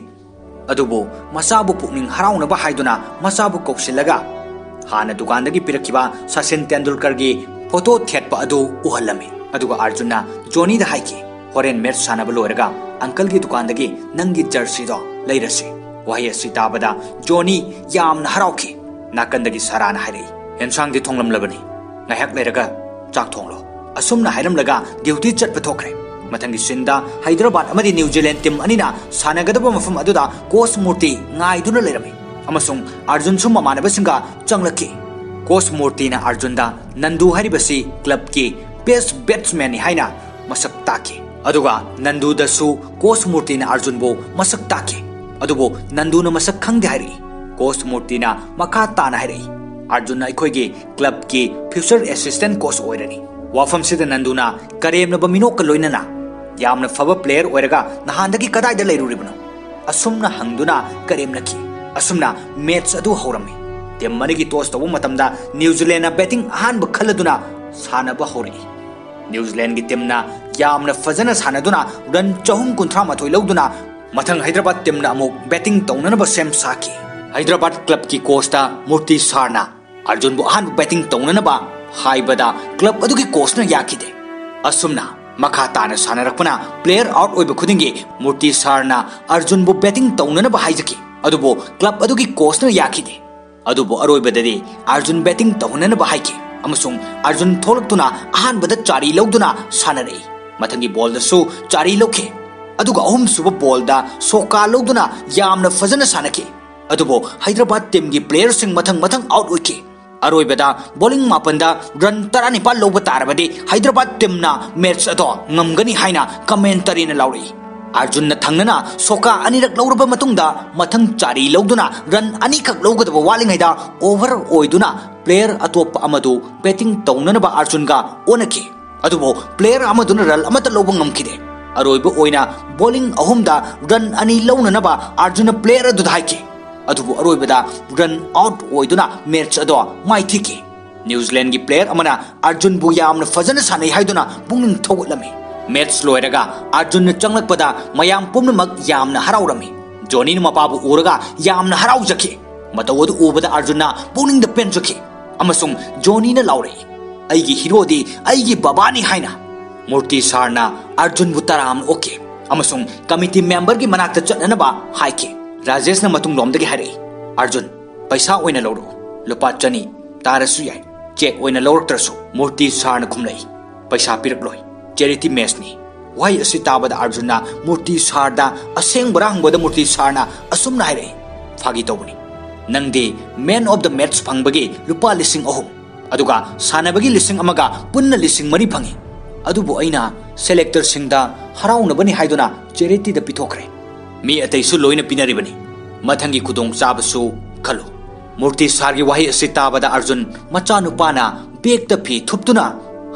अदुबो मसाबु पुकनिंग हराउनबा हाइदुना मसाबु कोक्सिलगा हाना दुकानदगी पिरखिबा सचिन तेंदुलकर की फोटो थेटपा अदु उहलमी अदुगा अर्जुनना जोनी दा हाइके होरेन मैच सानबा लोरगा अंकल की दुकानदगी नंगी जर्सी दो लैरसी वही ताबदा जोनी यामना हराउखी नाकंदगी सराना हाइरई एनसांग दी थोंगलमलबनी नायक लेरगा चाक थोंगलो असुमना हाइरमलगा ड्यूटी चटप थोखरे मथंगी सिंदा हैदराबाद अमदी न्यूजीलैंड टीम अनिना सानगदब मफम अदुदा कोच मूर्ति ngaiduna लेरमे अमसुंग अर्जुन सु ममानबसिंगा चंगलकी कोच मूर्तिना अर्जुनदा नंदू हरिबसी क्लब की बेस्ट बैट्समैन हाइना मसक ताके अदुगा नंदूदसु कोच मूर्तिना अर्जुनबो मसक ताके अदुबो नंदूना मसक खंगदे हाइरई कोच मूर्तिना मखा ताना हाइरई अर्जुन अखोइगे क्लब की फ्यूचर असिस्टेंट कोच ओइरनी वाफम सिद नंदूना करेमनब मिनोक लोइनना यामना फब प्लेयर ओइरगा नहानदगी कदाइदा लेरुरिबनो असुमना हंगदुना करेमनकी असुमना मैच अदु हौरमी टीम मनिगी टॉस तबो मतमदा न्यूजीलैंड ना बैटिंग अहानब खलदुना सानब हौरई न्यूजीलैंड की टीम ना यामना फजना सानदुना रन 438 लौदुना मथंग हैदराबाद टीम ना अमुक बैटिंग तौननब सेम साकी हैदराबाद क्लब की कोच मूर्ति सारना अर्जुन बु अहान बैटिंग तौननबा हाइबदा क्लब अदुगी कोचना याखिदे असुमना मखा ताना सानरकपना प्लेयर आउट ओइब खुदिंगे मूर्ति सारना अर्जुन बु बैटिंग तौननबा हाइजकी अदुबो क्लब अदुगी कोचना याखिदे अदुबो अरोइबददी अर्जुन बैटिंग तौननबा हाइके अमसुंग अर्जुन थोलक्तुना अहानबदा चारी लौदुना सानरई मथंगी बॉलदसु चारी लौखे अदुगा अहुम सुब बॉलदा सोका लौदुना यामना फजना सानके अदुबो हैदराबाद टीम की प्लेयर सिंग मथंग आउट ओइके अरोइबदा बॉलिंग मापंदा रन 19 लौब तारबदे हैदराबाद टीम ना मैच अदो ngमगनी हाइना कमेंटरी न लाउरी अर्जुन न थंगना सोका अनिरक लौरब मतुंगदा मथंग चारी लौदुना रन अनिखक लौगदब वालिंगैदा ओवर ओइदुना प्लेयर अतोप अमदु बैटिंग तौननबा अर्जुनगा ओनके अदुबो प्लेयर अमदुना रन अमत लौब ngमखिदे अरोइब ओइना बॉलिंग अहुमदा रन अनि लौननबा अर्जुन प्लेयर अदु हाइके अदुबो अरोइबदा रन आउट ओइदुना मैच अदो माइथिके न्यूजीलैंड की प्लेयर अमना अर्जुन बु यामना फजन सानै हाइदुना पुंगिंग थौगलमे मैच लोयरगा अर्जुन चंगलकपदा मयाम पुमनमक यामना हराउरमी जोनी मपाबु उरगा यामना हराउजखे मतवदु उबदा अर्जुनना पुंगिंग द पेंजखे अमसुंग जोनी न लाउरे अइगी हीरोदी अइगी बाबानी हाइना मूर्ति सारना अर्जुन बु तराम ओके अमसुंग कमिटी मेंबर की मनाक्त चटनबा हाइके राजेश न मतुंग लोमदगी हाइरई अर्जुन पैसा ओइना लौरो लुपा चनी तारसु याय चेक ओइना लौरक्तरसु मूर्ति सारना खुमलई पैसा पिरकलोय चैरिटी मैचनी वही असी ताबदा अर्जुनना मूर्ति सारदा असेंबरा हंगबदा मूर्ति सारना असुमना हाइरई फागी तौबनी नंगदे मैन ऑफ द मैच फंगबगी लुपा लिसिंग अहुम अदुगा सानबगी लिसिंग अमगा पुन्ना लिसिंग मरी फंगी अदुबो अइना सेलेक्टर सिंगदा हराउनबनी हाइदुना चैरिटी द पिथोखरे मी अतैसु लोइना पिनरिबनी मथंगी खुदोंग चाबसु खलो मूर्ति सारगी वही असी ताबदा अर्जुन मचानुपाना बेगता फी थुपतुना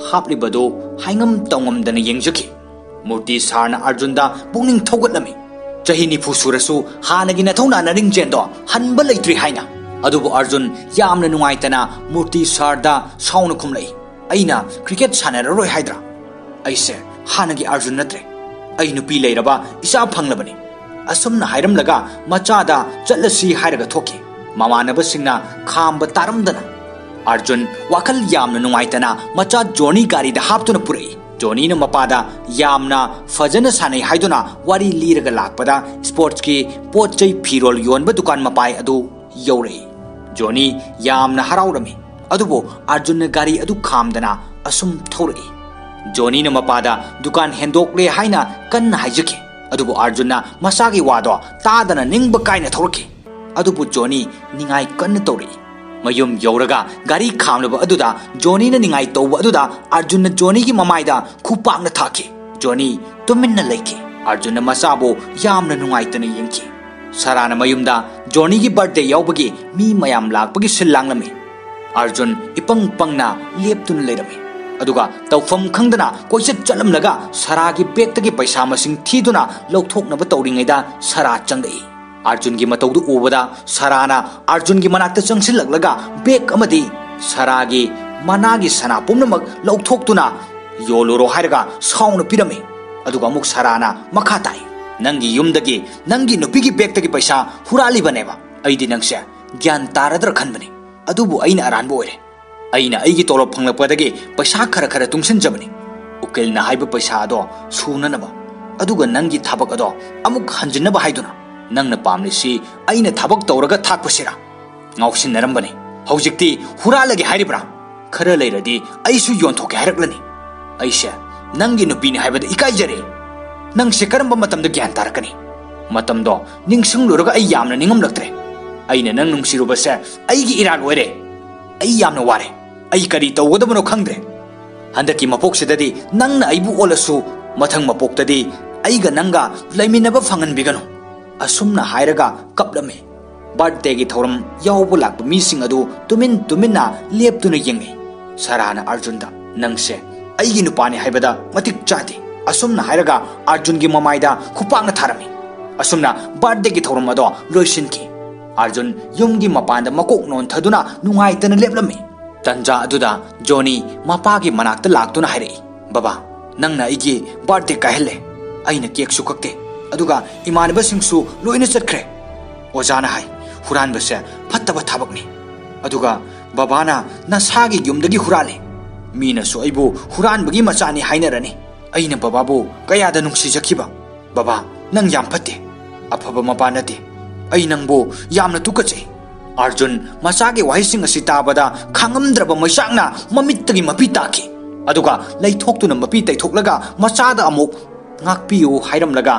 हापलिबदो हाइंगम तौंगमदना येंजखि मूर्ति सारना अर्जुनदा पुंगिंग थौगतलमी चही निफु सुरसु हानगी नथौना नरिंग जेंदो हनब लैत्रि हाइना अदुबो अर्जुन यामना नुंगाइतना मूर्ति सारदा साउना खुमलई अइना क्रिकेट सानररोय हाइद्रा अइसे हानगी अर्जुन नत्रे अइ नुपी लैरबा इसा फंगलबनी असुमना हाइरमलगा मचादा चलसी हाइरगा थोके ममानबसिंगना खांब तारमदना अर्जुन वाखल यामना नुंगाइतना मचा जोनी गारीदा हापतुना पुरई जोनी न मपादा यामना फजन सानै हाइदुना वारी लीरगा लाकपदा स्पोर्ट्स की पोचै फिरोल योनबा दुकान मपाय अदु यौरई जोनी यामना हराउरमी अदुबो अर्जुन गारी अदु खामदना असुम थौरई जोनी न मपादा दुकान हेंदोकले हाइना कन्न हाइजके अदुबो अर्जुनना मसागी वादो तादना निंगबा काइना थौरके अदुबु जोनी निंगाई कन्न तौरी मयुम यौरगा गाड़ी खामलबा अदुदा जोनी न निंगाई तौबा अदुदा अर्जुन न जोनी की ममाइदा खुपांगना थाके जोनी तुमिन्ना लेके अर्जुन न मसाबो यामना नुंगाइतने यंकी साराना मयुमदा जोनी की बर्थडे यावबगी मी मयाम लाकपगी सिल्लांगलमे अर्जुन इपंग पंगना लेप्तुन लेरमे अदुगा तौफम खंगदना कोइचत चलमलगा सरागी बेगतगी पैसा मसिंग थीदुना लौथोकनब तौरिङैदा सरा चंगई अर्जुन की मतौदु उबदा सराना अर्जुन की मनाक्ता चंगसिलगलगा बेग अमदी सरागी मनागी सना पुमनमक लौथोक्तुना योलोरो हायरगा साउन पिरमे अदुगा मुक सराना मखा ताई नंगी युमदगी नंगी नुपीगी बेगतगी पैसा हुरालिबनेबा अइदि नंगसे ज्ञान तारद्र खनबने अदुबु अइना अरानबो ओइरे अइना अइगी तोलो फंगलपदगी पैसा खरा खरा तुंगसिनजबने उकिलना हाइबा पैसा अदो सुननबा अदुगा नंगी थाबक अदो अमुक हंजिनबा हाइदुना नंगना पामलिसी अइना थाबक तौरगा थाकपसिरा ngausinnaramबने हौजिक्ति हुरालगे हाइरिब्रा खरा लेरदि अइसु योनथोके हाइरक्लनि अइसे नंगी नुपीनि हाइबदा इकाइजरे नंगसे करंबा मतमदा ज्ञान तारकनि मतमदो निंगसंगलुरगा अइ यामना निंगमलक्त्रे अइना नंग नुंगसिरुबसे अइगी इरान ओइरे अइ यामना वारे अइ करी तौगदबनो खंगद्रे हंदकी मपोक्सिददि नंगना अइबु ओलसु मथंग मपोक्तदि अइगा नंगा लैमिनबा फंगनबिगनो असुमना हाइरगा कपलमे बर्थडे की थौरम यावबु लाकपा मीसिंग अदु तुमिन्ना लेप्तुना यंगे सराना अर्जुनदा नंगसे अइगी नुपानि हाइबदा मतिक चादे असुमना हाइरगा अर्जुन की ममाइदा खुपांगना थारमे असुमना बर्थडे की थौरम अदो लोइसिनकी अर्जुन युमगी मपानदा मकोक नोन थदुना नुंगाइतना लेप्लमे तंजा अदुदा जोनी मपागी मनाक्ता लाक्तुना हाइरे बाबा नंगना अइगी बर्थडे काहेले अइना केक सुकक्ते अदुगा इमानबसिंगसु लोइना चटख्रे ओजाना हाय हुरानबसे फत्तबा थाबकनी अदुगा बाबाना नसागी युमदगी हुराले मीनसु अइबु हुरानबगी मचानी हाइनरनी अइना बाबाबु कयादा नुंगसिजखिबा बाबा नंग याम फत्ते अफबा मपा नते अइ नंगबु यामना तुकचे अर्जुन मचागे वाहिसिंग असि ताबदा खांगमद्रबा मैसांगना ममित्तगी मपी ताकी अदुगा लैथोक्तुना मपी तैथोक्लगा मचादा अमुक ngakpiyu hairamlaga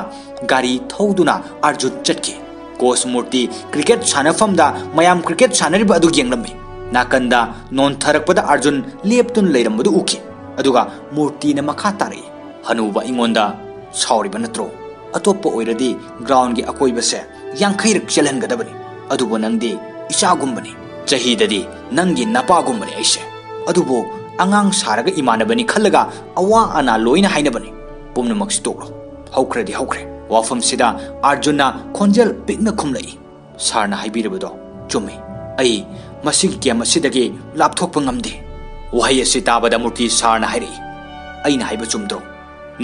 gari thoduna arjun chatke कोस मूर्ति क्रिकेट सानफमदा मयाम क्रिकेट सानरिबा अदु गेंगलमे नाकंदा नोन थरकपदा अर्जुन लेप्तुन लेरमबदु उखि अदुगा मूर्ति न मखा तारे हनुबा इंगोंदा साउरिबा नत्रो अतोप्पा ओइरदि ग्राउंड गी अकोइबसे यांखैरक चलहनगदबनि अदुबो नंदी इचागुंबनि चहीददि नंगी नपागुंबनि ऐसे अदुबो अंगांग सारगा इमानबनि खल्लगा अवा अना लोइना हाइनबनि पुमनमक्स तोक्लो हौख्रेदि हौख्रे वाफम सिदा अर्जुन खोंजल पिकना खुमलई सारना हाइबिरबदो चुमे अई मसिग गेम असिदगे लापथोकप ngamde वहाय असि ताबदा मूर्ति सारना हाइरे अइना हाइब चुमद्रो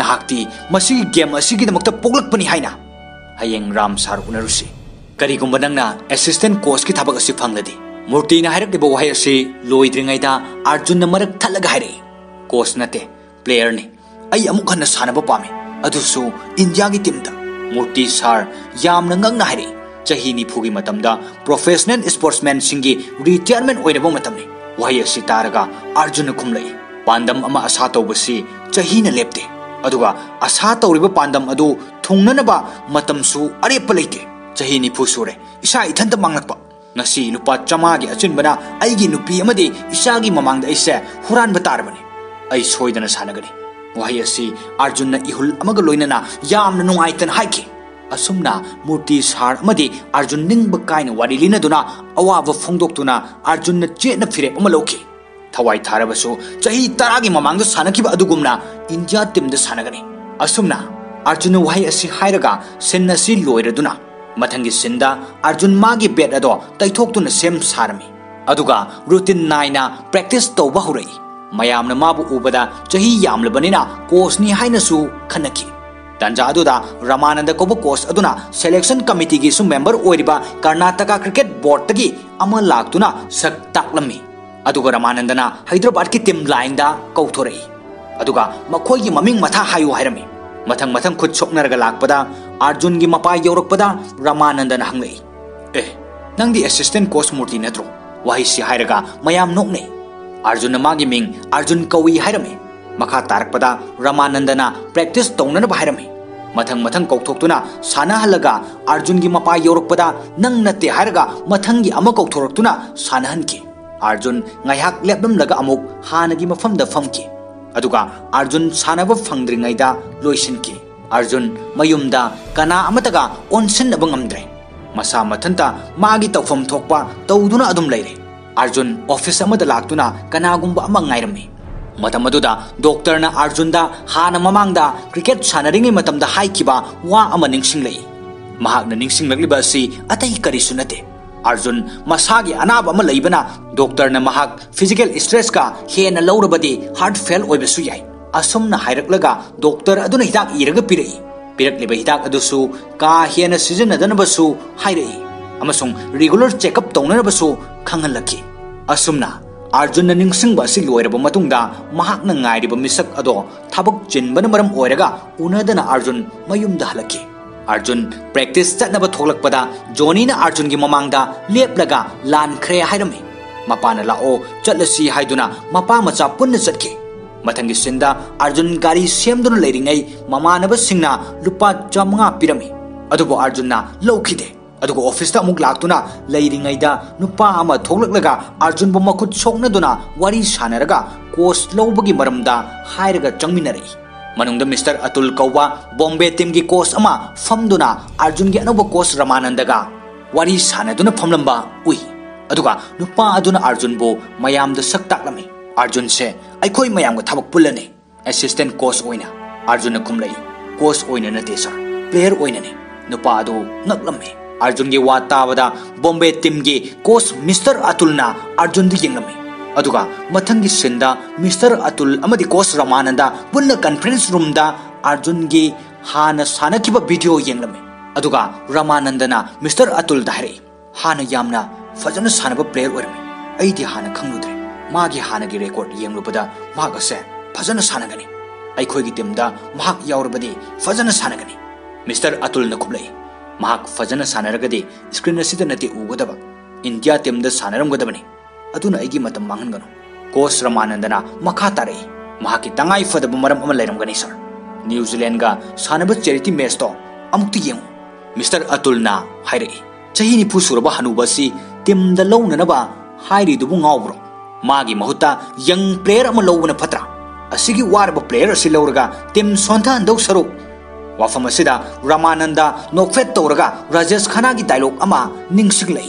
नाहाक्ति मसिग गेम असिगी दमक्ता पोगलकपनि हाइना हयेंग राम सार उनरुसि करिगुंबा नंगना असिस्टेंट कोच की थबक असि फंगलदि मूर्ति ना हाइरकबा वहाय असि लोइद्रिङैदा अर्जुन मरक थलगा हाइरे कोच नते प्लेयर ने अई अमुक हन्ना सानबा पामे अदुसु इंडिया की टीम दा मूर्ति सार यामना nganगना हाइरे चही निफुगी मतमदा प्रोफेशनल स्पोर्ट्समैन सिंगी रिटायरमेंट ओइनबो मतमने वहाय असि तारगा अर्जुन खुमलई पांदम अमा आशा तौबसि चही न लेप्ते अदुगा आशा तौरिबा पांदम अदु थुंगननबा मतमसु अरेप लेते चही निफु सुरे इसा इथंत मांगलकपा ngasi lupa chama gi achinbana aigi nupi amadi isagi mamangda aise huran batarbani ai soidana sanagani वही असी अर्जुन इहुल अमग लोइनना यामना नुंगाइतन हाइके असुमना मूर्ति सार अमदी अर्जुन निंब काइन वारी लिनदुना अवाब फोंदोक्तुना अर्जुन चेन फिरे अम लौके थवाई थारबसु चही तरागी ममांग सानखिबा अदुगुमना इंडिया टीम द सानगनी असुमना अर्जुन वही असी हाइरगा सिन असी लोइरदुना मथंगी सिंदा अर्जुन मागी बेट अदो तैथोक्तुना सेम सारमी अदुगा रूटीन नाइना प्रैक्टिस तौबा हुरई मयामना माबु उबदा चही यामलबनिना कोचनी हाइनसु खनकी तंजा अदुदा रामानंद कोबु कोच अदुना सिलेक्शन कमिटी की सु मेंबर ओइरिबा कर्नाटका क्रिकेट बोर्ड तगी अमा लाक्तुना सक ताकलमी अदुगा रामानंदना हैदराबाद की टीम लाइनदा कौथोरई अदुगा मखोयगी ममिंग मथा हायु हाइरमी मथंग मथंग खुद सोकनरगा लाकपदा अर्जुन की मपा यौरकपदा रामानंदना हंगलई ए नंगदी असिस्टेंट कोच मूर्ति नत्रो वही सि हाइरगा मयाम नोकने अर्जुन मागी मिंग अर्जुन कौई हाइरमे मखा तारकपदा रामानंदना प्रैक्टिस तौननबा हाइरमे मथंग मथंग कौथोक्तुना सानहलगा अर्जुन की मपा यौरकपदा नंग नते हायरगा मथंगी अमा कौथोरक्तुना सानहनकी Arjun ngaihak leplamlaga amuk hanagi mafamda famki aduga Arjun सानब फंग्द्रिङैदा लोइसिनकी Arjun मयुमदा कना अमतगा ओनसिनब ngamdre मसा मथंता मागी तौफम थोकपा तौदुना अदुम लैरे अर्जुन ऑफिस अमदा लाक्तुना कनागुम्बा अमा ngairami मतम अदुदा डॉक्टरना अर्जुनदा हाना ममांगदा क्रिकेट सानरिङै मतमदा हाइकिबा वा अमा निंगसिंगलै महाकना निंगसिंगलग्लिबा असि अतै करिसु नते अर्जुन मसागी अनाब अमा लैबना डॉक्टरना महाक फिजिकल स्ट्रेस का हेना लौरबदि हार्ट फेल ओइबसु याय असुमना हाइरक्लगा डॉक्टर अदुना हिदाक इरगा पिरई पिरक्लिबा हिदाक अदुसु का हेना सिजनदनबसु हाइरई अमसुंग रेगुलर चेकअप तौनरबसु खंगलखि असुमना अर्जुन निंगसिंगबा असि लोइरबा मतुंगदा महाकना ngairiba मिसक अदो थबक चिनबन मरम ओइरगा उनदना अर्जुन मयुमदा हलखि अर्जुन प्रैक्टिस चटनब थोलकपदा जोनीना अर्जुन की ममांगदा लेपलगा लानख्रे हाइरमे मपाना लाओ चलसी हाइदुना मपा मचा पुन्न चटके मथंगी सिंदा अर्जुन गाड़ी सेमदुना लेरिङै ममानब सिंगना लुपा 500 पिरमी अदुबो अर्जुनना लौखिदे अदुगो ऑफिस दा अमुक लाक्तुना लेरिङैदा नुपा अमा थोलकलगा अर्जुन बो मखुद सोकनदुना वारी सानरगा कोस लौबगी मरमदा हाइरगा चंगमिनरई मनुंगदा मिस्टर अतुल कौवा बॉम्बे टीम की कोच अमा फमदुना अर्जुन की अनौब कोच रमानंदगा वारी सानदुना फमलंबा उई अदुगा नुपा अदुना अर्जुन बो मयामदा सक ताकलमी अर्जुन से अखोई मयामगा थबक पुल्लने असिस्टेंट कोच ओइना अर्जुन खुमलई कोच ओइना नते सर प्लेयर ओइनाने नुपा अदु नकलमे अर्जुन की वा ताबदा बॉम्बे टीम की कोच मिस्टर अतुलना अर्जुन दि यंगलमे अदुगा मथंगी सिंदा मिस्टर अतुल अमदी कोच रमानंदा पुन्न कॉन्फ्रेंस रूम दा अर्जुन की हाना सानकिबा वीडियो यंगलमे अदुगा रमानंदना मिस्टर अतुल दाहरे हाना यामना फजन सानबा प्लेयर ओरमे अइदि हाना खंगुद्रे मागी हाना की रिकॉर्ड यंगलुबदा मागसे फजन सानगनी अइखोई की टीम दा माग यावरबदी फजन सानगनी मिस्टर अतुल न खुबलै माग फजन सानरगदी स्क्रीन असिदा नते उगदबा इंडिया टीम दा सानरमगदबनी अदुना अइगी मतम मांगनगनो कोच रमानंदना मखा तारई महाकी तंगाई फदब मरम अमा लेरमगनी सर न्यूजीलैंड का सानब चैरिटी मैच तो अमुक्ति येंगु मिस्टर अतुलना हाइरई चही निफु सुरबा हनुबसी टीम दा लौननबा हाइरी दुबु ngaubro मागी महुता यंग प्लेयर अमा लौबना फत्रा असिगी वारब प्लेयर असि लौरगा टीम सोंथा अंदौ सरुक वाफम असिदा रमानंदा नोकफेट तौरगा राजेश खन्ना की डायलॉग अमा निंगसिगलै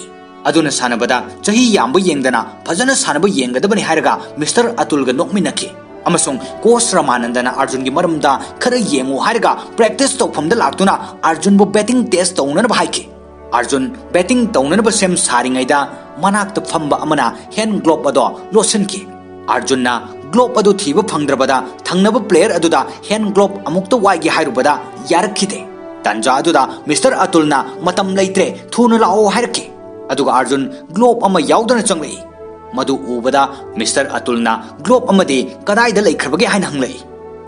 अदुना सानबदा चही यामब येंगदना फजन सानब येंगदबनि हायरगा मिस्टर अतुलगा नोकमिनखि अमसुंग कोच रमानंदना अर्जुन की मरमदा खर येंगु हायरगा प्रैक्टिस तौफमदा लाक्तुना अर्जुन बो बैटिंग टेस्ट तौननब हाइखि अर्जुन बैटिंग तौननब सेम सारिङैदा मनाक्त फंबा अमना हैंड ग्लोव अदो लोसनखि अर्जुनना ग्लोव अदु थीब फंगद्रबदा थंगनब प्लेयर अदुदा हैंड ग्लोव अमुक्ता वाइगी हायरुबदा यारखिते तंजा अदुदा मिस्टर अतुलना मतम लैत्रे थुना लाओ हायरखि अदुगा अर्जुन ग्लोव अमा याउदना चंगलै मधु उबदा मिस्टर अतुलना ग्लोव अमदि कदाइदा लैखरबगे हाइन हंगलै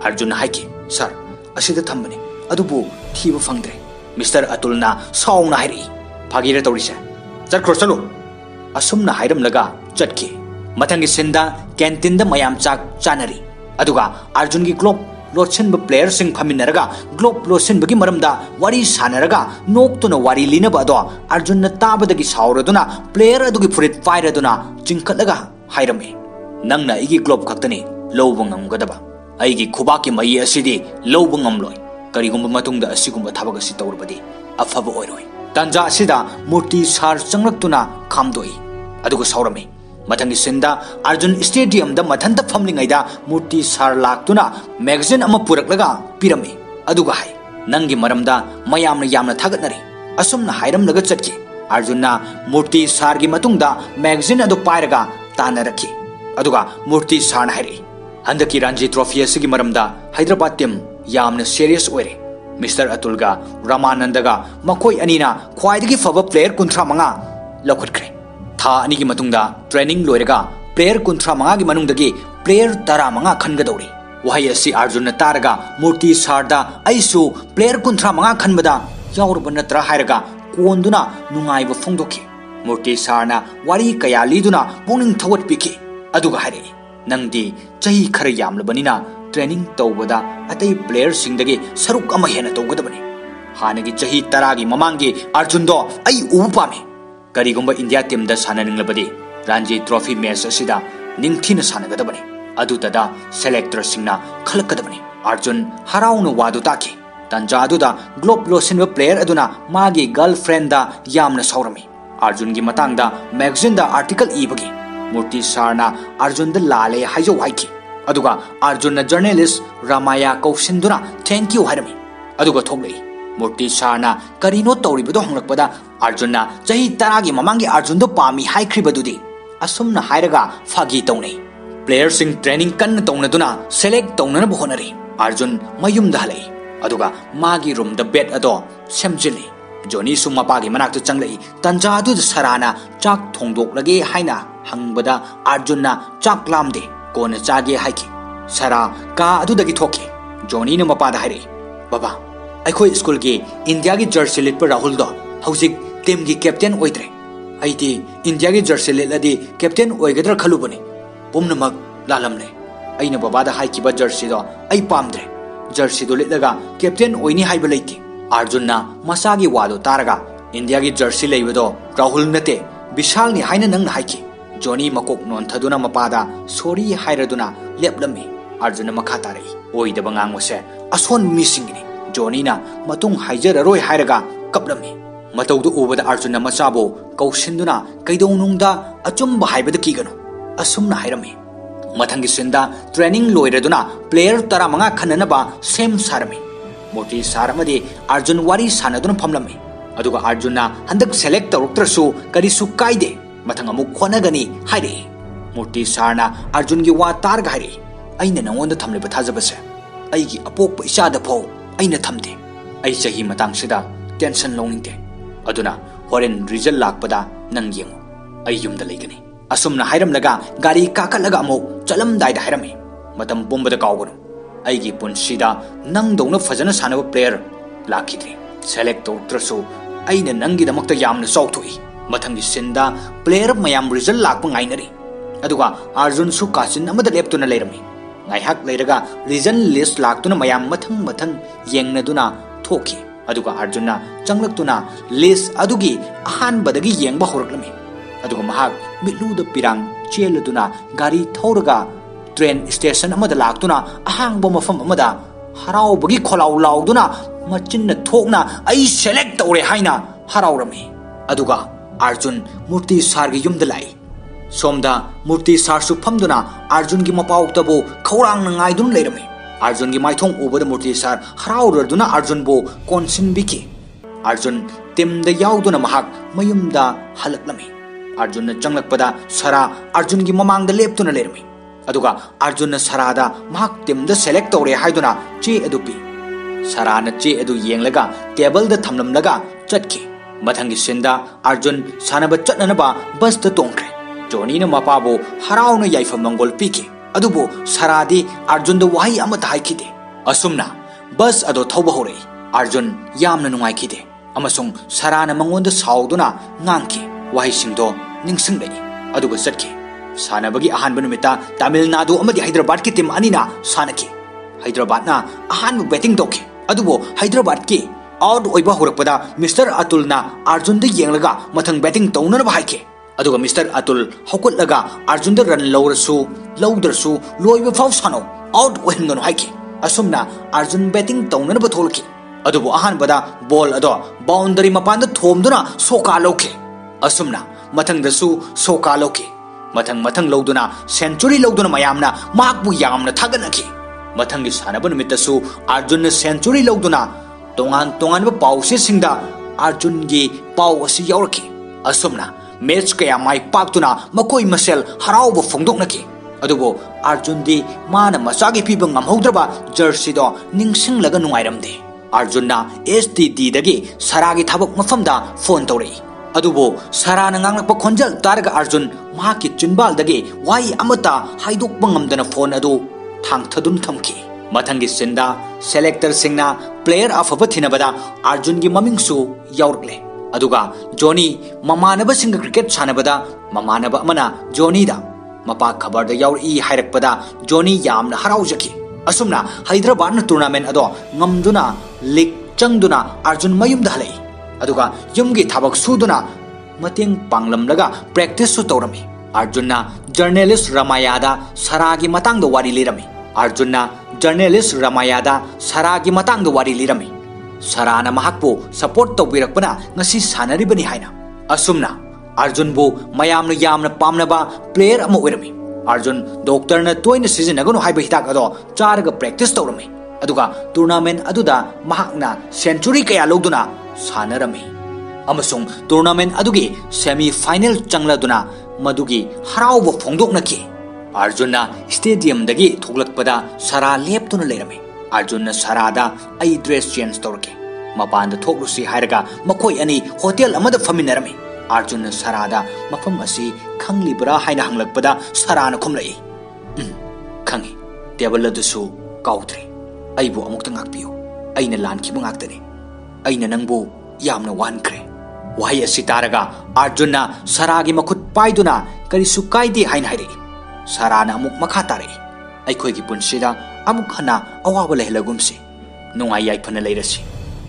अर्जुन हाइके सर असिदा थंबने अदुबु थीब फंगद्रे मिस्टर अतुलना साउना हाइरि फागिरा तौरिसे चटख्रो चलो असुमना हाइरमलगा चटके मथंगी सिंदा कैंटीन दा मयाम चाक चानरी अदुगा अर्जुन की ग्लोव लोचन प्लेयर सिंह फमिनरगा ग्लोव लोचन बगी मरमदा वारी सानरगा नोक्तुना वारी लिनब अदो अर्जुन न ताबदगी सावरदुना प्लेयर अदुगी फुरित फायरदुना चिंखतलगा हायरमे नंगना इगी ग्लोव खक्तनी लौब ngamgदबा अइगी खुबाकी मई असिदी लौब ngamloi करिगुम मतुंगदा असिगुम थाबग असि तौरबदी अफब ओइरोय तंजा असिदा मूर्ति सार चंगलक्तुना खामदोई अदुगा सावरमे मथंगी सिंदा अर्जुन स्टेडियम दा मथंत फमलिङैदा मूर्ति सार लाक्तुना मैगजीन अमा पुरकलगा पिरमे अदुगा हाय नंगी मरमदा मयामना यामना थागतनरी असुमना हायरमलगा चटके अर्जुनना मूर्ति सार की मतुंगदा मैगजीन अदु पायरगा तानरखि अदुगा मूर्ति सार हायरि हंदकी रणजी ट्रॉफी असिगी मरमदा हैदराबाद टीम यामना सीरियस ओइरे मिस्टर अतुलगा रमानंदगा मखोय अनीना ख्वाइदगी फब प्लेयर 35 लखुटख्रे था अनी की मतुंगदा ट्रेनिंग लोइरगा प्लेयर 35 की मनुंगदगी प्लेयर 15 खनगदौरी वहाय असि अर्जुन तारगा मूर्ति सारदा अइसु प्लेयर 35 खनबदा यावरब नत्रा हायरगा कोंदुना नुंगाइब फोंदोखि मूर्ति सारना वारी कया लीदुना पुनिंग थवट पिखि अदुगा हायरे नंगदी चही खर यामलबनिना ट्रेनिंग तौबदा अतै प्लेयर सिंगदगी सरुक अमा हेना तौगदबनी हानगी चही 10 गी ममांगी अर्जुन दो आई उबु पामे करिगुंबा इंडिया टीम दा साननिंगलबदी रणजी ट्रॉफी मैच असिदा निंगथिना सानगदबनी अदुतदा सेलेक्टर सिंगना खलकदबनी अर्जुन हराउनो वादु ताकी तंजा अदुदा ग्लोब लोसिनबा प्लेयर अदुना मागी गर्लफ्रेंड दा यामना सौरमी अर्जुन की मतांगदा मैगजीन दा आर्टिकल इबगी मूर्ति सारना अर्जुन दा लाले हाइजो हाइकी अदुगा अर्जुन जर्नलिस्ट रामाया कौशिंदुना थैंक यू हारमी अदुगा थोगलई मूर्ति सारना करिनो तौरिबदो हंगलकपदा अर्जुन चही 10 गी ममांगी अर्जुन दो पामी हाइख्रिबदुदी असुमना हाइरगा फागी तौनै प्लेयर सिंग ट्रेनिंग कन्न तौनदुना सेलेक्ट तौननब होनरी अर्जुन मयुम दहलै अदुगा मागी रूम द बेड अदो सेमजिली जोनी सु मपागी मनाक्तु चंगलै तंजा अदु सराना चाक थोंदोकलगे हाइना हंगबदा अर्जुनना चाक लामदे कोन चागे हाइकी सरा का अदुदगी थोके जोनी न मपादा हाइरे बाबा अखोय स्कूल की इंडिया की जर्सी लिट पर राहुल दो हौसिक टीम की कैप्टन ओइद्रे आइती इंडिया की जर्सी लिटलदी कैप्टन ओइगद्र खलुबनी पुमनमक लालमले अइना बाबादा हाइकिबा जर्सी दो अइ पामद्रे जर्सी दो लिटलगा कैप्टन ओइनी हाइबा लैती अर्जुनना मसागी वादो तारगा इंडिया की जर्सी लेबदो राहुल नते विशाल नि हाइना नंग हाइकी जोनी मकोक नोनथदुना मपादा सोरी हाइरदुना लेपलमी अर्जुन मखा तारई ओइदबा ngangbसे असन मिसिंगनी जोनीना मतुंग हाइजररोय हाइरगा कपलमी मतौदु उबदा अर्जुन मचाबो कौशिंदुना कैदौनुंगदा अचुंबा हाइबदा कीगनो असुमना हाइरमी मथंगी सिंदा ट्रेनिंग लोइरदुना प्लेयर 15 खननबा सेम सारमी मूर्ति सारमदी अर्जुन वारी सानदुना फमलमी अदुगा अर्जुनना हंदक सेलेक्ट तौरक्तरसु करिसु काइदे मथंग अमुक खोनगनी हाइरे मूर्ति सारना अर्जुन की वा तारगा हाइरे अइना नंगोंदा थमलेबा थाजबसे अइगी अपोक इचादा फौ अइना थमदे अइ चही मतांगसिदा टेंशन लौनिंगदे अदुना होरेन रिजल्ट लाकपदा नंग येंगो अइ युमदा लेगनी असुमना हाइरमलगा गाड़ी काकलगा अमुक चलमदाइदा हाइरमी मतम पुंबदा कावगनो अइगी पुंसीदा नंगदौना फजना सानबा प्लेयर लाखिद्रे सेलेक्ट तौरक्तरसु अइना नंगीदमक्ता यामना चौथोई मथंगी सिंदा प्लेयर मयाम रिजल्ट लाकपा ngainari aduga अर्जुन सु कासिन अमदा लेपतुना लेरमी ngaihak leiraga रिजल्ट लिस्ट लाक्तुना मयाम मथंग मथंग येंगनदुना थोखी अदुगा अर्जुनना चंगलक्तुना लिस्ट अदुगी अहानबदगी येंगबा होरक्लमी अदुगा महाक मिलुदा पिरांग चेलदुना गाड़ी थौरगा ट्रेन स्टेशन अमदा लाक्तुना अहांगबा मफम अमदा हरावबगी खोलाव लाउदुना मचिन थोकना अइ सेलेक्ट तौरे हाइना हरावरमी अदुगा अर्जुन मूर्ति सारगी युमदलाई सोमदा मूर्ति सारसु फमदुना अर्जुन की मपाउक्तबो खौरांग नंगाइदुन लेरमी अर्जुन की माइथोंग उबदा मूर्ति सार हराउरदुना अर्जुन बो कोनसिनबिकी अर्जुन टीमदा याउदुना महाक मयुमदा हलक्लमी अर्जुन चंगलकपदा सरा अर्जुन की ममांगदा लेपतुना लेरमी अदुगा अर्जुन सरादा महाक टीमदा सेलेक्ट तौरे हाइदुना चे अदुपी सराना चे अदु येंगलगा टेबलदा थमलमलगा चटकी मथंगी सिंदा अर्जुन सानबा चटनबा बस द तोंख्रे जोनीना मपाबो हराउना याइफा मंगोल पीके अदुबो सरादी अर्जुन द वाही अमता हाइखिदे असुमना बस अदो थौबा होरे अर्जुन यामना नुंगाइखिदे अमसुंग सराना मंगोंदा साउदुना nganki वाही सिंगदो निंगसिंगदे अदुगा चटके सानबगी अहानबा नुमिता तमिलनाडु अमदी हैदराबाद की टीम अनिना सानकी हैदराबादना अहानबा बैटिंग तोखे अदुबो हैदराबाद की आउट ओइबा होरकपदा मिस्टर अतुलना अर्जुन द येंगलगा मथंग बैटिंग तौननबा हाइके अदुगा मिस्टर अतुल हौकुटलगा अर्जुन द रन लौरसु लौदरसु लोइबा फाउ सानो आउट ओहिनगनो हाइके असुमना अर्जुन बैटिंग तौननबा थोलकी अदुबो अहानबदा बॉल अदो बाउंडरी मपानदा थोमदुना सोका लौके असुमना मथंगदसु सोका लौके मथंग लौदुना सेंचुरी लौदुना मयामना माकबु यामना थागनकी मथंगी सानबा नुमितसु अर्जुन सेंचुरी लौदुना तोंगान तोंगान पाउसे सिंगदा अर्जुन की पाउ असी यावरकी असुमना मैच कया माई पाक्तुना मकोई मसेल हराउब फोंदोकनकी अदुबो अर्जुन दी माना मचागी पीबा ngamhौद्रबा जर्सी दो निंगसिंगलगा नुंगाइरमदे अर्जुनना STD दगी सरागी थाबक मफमदा फोन तौरई अदुबो सराना nganglakpa khonjal targa अर्जुन माकी चिनबाल दगी वाई अमता हाइदोकबा ngamdana फोन अदु थांगथदुन थमकी मथंगी सिंदा सेलेक्टर सिंगना प्लेयर अफबा थिनबदा अर्जुन की ममिंगसु यावरकले अदुगा जोनी ममानबा सिंग क्रिकेट सानबदा ममानबा अमना जोनीदा मपा खबरदा यावरी हाइरकपदा जोनी यामना हराउजकी असुमना हैदराबाद टूर्नामेंट अदो ngमदुना लीग चंगदुना अर्जुन मयुमदा हलै अदुगा युमगी थाबक सुदुना मतेंग पांगलमलगा प्रैक्टिस सु तौरमी अर्जुनना जर्नलिस्ट रमायादा सरागी मतंग वारी लिरमी अर्जुनना जर्नलिस्ट रमायादा सरागी मतंग वारी लिरमी सराना महकपो सपोर्ट तौबिरकपना ngasi सानरिबनी हाइना असुमना अर्जुन बो मयामन यामन पामनबा प्लेयर अमा ओइरमी अर्जुन डॉक्टर न तोइन सिजनगनो हाइबा हिदाक अदो चारग प्रैक्टिस तौरमी अदुगा टूर्नामेंट अदुदा महकना सेंचुरी कया लौदुना सानरमी अमसुंग टूर्नामेंट अदुगी सेमी फाइनल चंगलदुना मदुगी हराउब फोंदोकनकी अर्जुनना स्टेडियम दगी थोगलकपदा सरा लेपतुना लेरमी अर्जुनना सरादा आई ड्रेस चेंज तौरके मपान थोकलुसी हायरगा मखोय अनि होटल अमदा फमिनरमी अर्जुनना सरादा मफम असी खंगलिबरा हाइना हंगलकपदा सराना खुमलई खंगी टेबल अदुसु काउद्रे अइबु अमुक्ता ngakpiyo aina lankiba ngaktani aina nangbu yamna wankhre wahi asi taraga arjunna saragi makhut paiduna karisu kaide hain hairi sarana amuk makha tare aikhoi gi punsida amuk hana awaba lehlagumsi nungai yai phana leirasi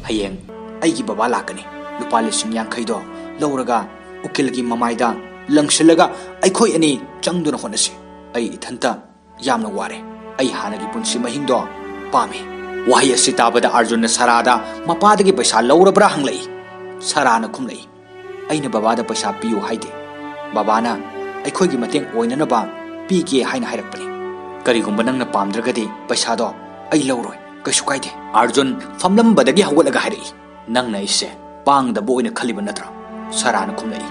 hayeng aigi baba lakani lupa lising yankhai do lawraga ukil gi mamaida langsilaga aikhoi ani changduna honasi ai ithanta yamna ware ai hana gi punsi mahing do पामे वही असी ताबदा अर्जुन सरादा मपादगी पैसा लौरब्रा हंगलई सराना खुमलई अइना बाबादा पैसा पियो हाइदे बाबाना अखोइगी मतेंग ओइननबा पीगे हाइना हाइरकपनी करिगुंबा नंगना पामद्रगदि पैसादो अइ लौरोय कइसु काइदे अर्जुन फमलमबदगी हवलगा हाइरई नंगना इसे पांगदबो ओइना खलिबा नत्रा सराना खुमलई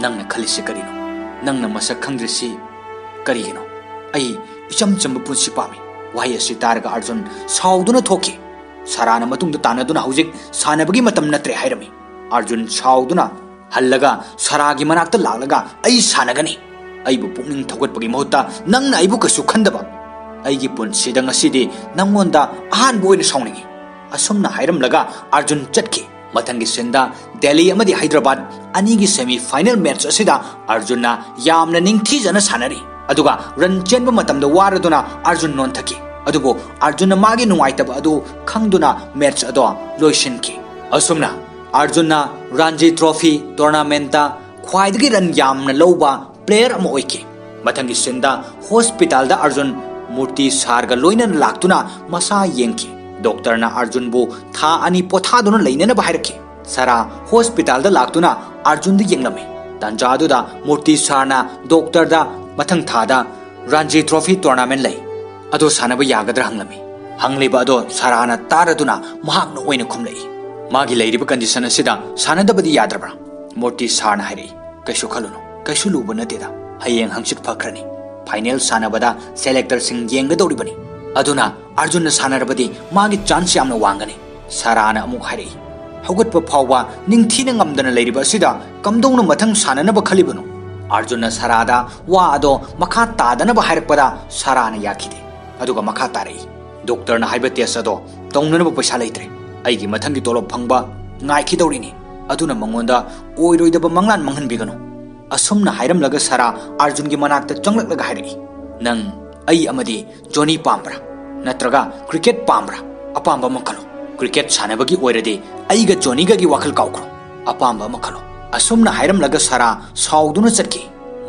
नंगना खलिसे करिनो नंगना मसक खंगद्रिसि करिगिनो अइ इचम चंब पुंसि पामे वही असी तारगा अर्जुन साउदुना थोके सराना मतुंग तानदुना हौजिक सानबगी मतम नत्रे हाइरमी अर्जुन साउदुना हल्लगा सरागी मनाक्ता लागलगा अइ सानगनी अइबु पुकनिंग थौगटपगी महत्ता नंगना अइबु कछु खंदबा अइगी पुनसिदा ngasiदी नंगोंदा अहानबो ओइना साउनिंगी असुमना हाइरमलगा अर्जुन चटके मथंगी सेंदा दिल्ली अमदी हैदराबाद अनिगी सेमी फाइनल मैच असिदा अर्जुनना यामना निंगथीजना सानरी अदुगा रन चेंब मतमदा वारदुना अर्जुन नोंथकी अदुबो अर्जुन मागे नुंगाइतब अदु खंगदुना मैच अदो लोइसिनकी असुमना अर्जुनना रणजी ट्रॉफी टूर्नामेंटा ख्वाइदगी रन यामना लौबा प्लेयर अमा ओइके मथंगी सिंदा हॉस्पिटल दा अर्जुन मूर्ति सारगा लोइनन लाक्तुना मसा येंकी डॉक्टरना अर्जुन बो था अनि पोथादुना लैनना बाहिरके सरा हॉस्पिटल दा लाक्तुना अर्जुन दा येंगलमे तंजादुदा मूर्ति सारना डॉक्टर दा मथंग थादा रणजी ट्रॉफी टूर्नामेंट लई अदो सानब यागद्रा हंगलमी हंगलेबा अदो सराना तारदुना महाकना ओइना खुमलई मागी लैरिबा कंडीशन असिदा सानदबदी याद्रबा मूर्ति सारना हाइरे कैसु खलुनो कैसु लुबा नतेदा हयेंग हंगसित फखरनी फाइनल सानबदा सेलेक्टर सिंह येंगदौरिबनी अदुना अर्जुन सानरबदी मागी चांस यामना वांगनी सराना अमुक हाइरे हौगतपा फावबा निंगथीना ngमदना लैरिबा असिदा कमदौना मथंग साननबा खलिबनो अर्जुन सरादा वा अदो मखा तादनबा हाइरकपदा सराना याखिदे अदुगा मखा तारई डॉक्टर हाइबा टेस्ट अदो तौननबा पैसा लैत्रे अइगी मथंगी तोलब फंगबा ngaikidौरिनी अदुना मंगोंदा ओइरोइदबा मंगलान मंगहनबिगनो असुमना हाइरमलगा सरा अर्जुनगी मनाक्ता चंगलकलगा हाइरई नंग अइ अमदी जोनी पाम्ब्रा नत्रगा क्रिकेट पाम्ब्रा अपाम्बा मखलो क्रिकेट सानबगी ओइरदे अइगा जोनीगागी वाखल काउक्रो अपाम्बा मखलो असुमना हाइरमलगा सरा साउदुना चटकी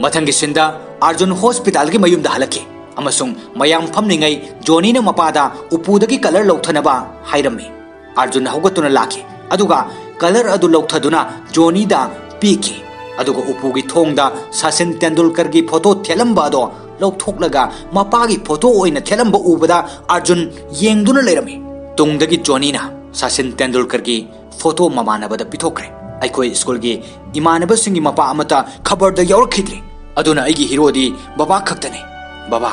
मथंगी सिंदा अर्जुन हॉस्पिटल की मयुमदा हलके अमसुंग मयाम फमनिंगै जोनीना मपादा उपुदगी कलर लौथनबा हाइरमे अर्जुन हौगतुना लाके अदुगा कलर अदु लौथदुना जोनीदा पीके अदुगा उपुगी थोंगदा सचिन तेंदुलकर की फोटो थेलंबा दो लौथोकलगा मपागी फोटो ओइना थेलंबा उबदा अर्जुन येंगदुना लेरमे तुंगदगी जोनीना सचिन तेंदुलकर की फोटो ममानबदा पिथोक्रे अखोई स्कूल की इमानब सिंगी मपा अमता खबर यौरखिद्रे अदुना अइगी हिरोदी बाबा खक्तने बाबा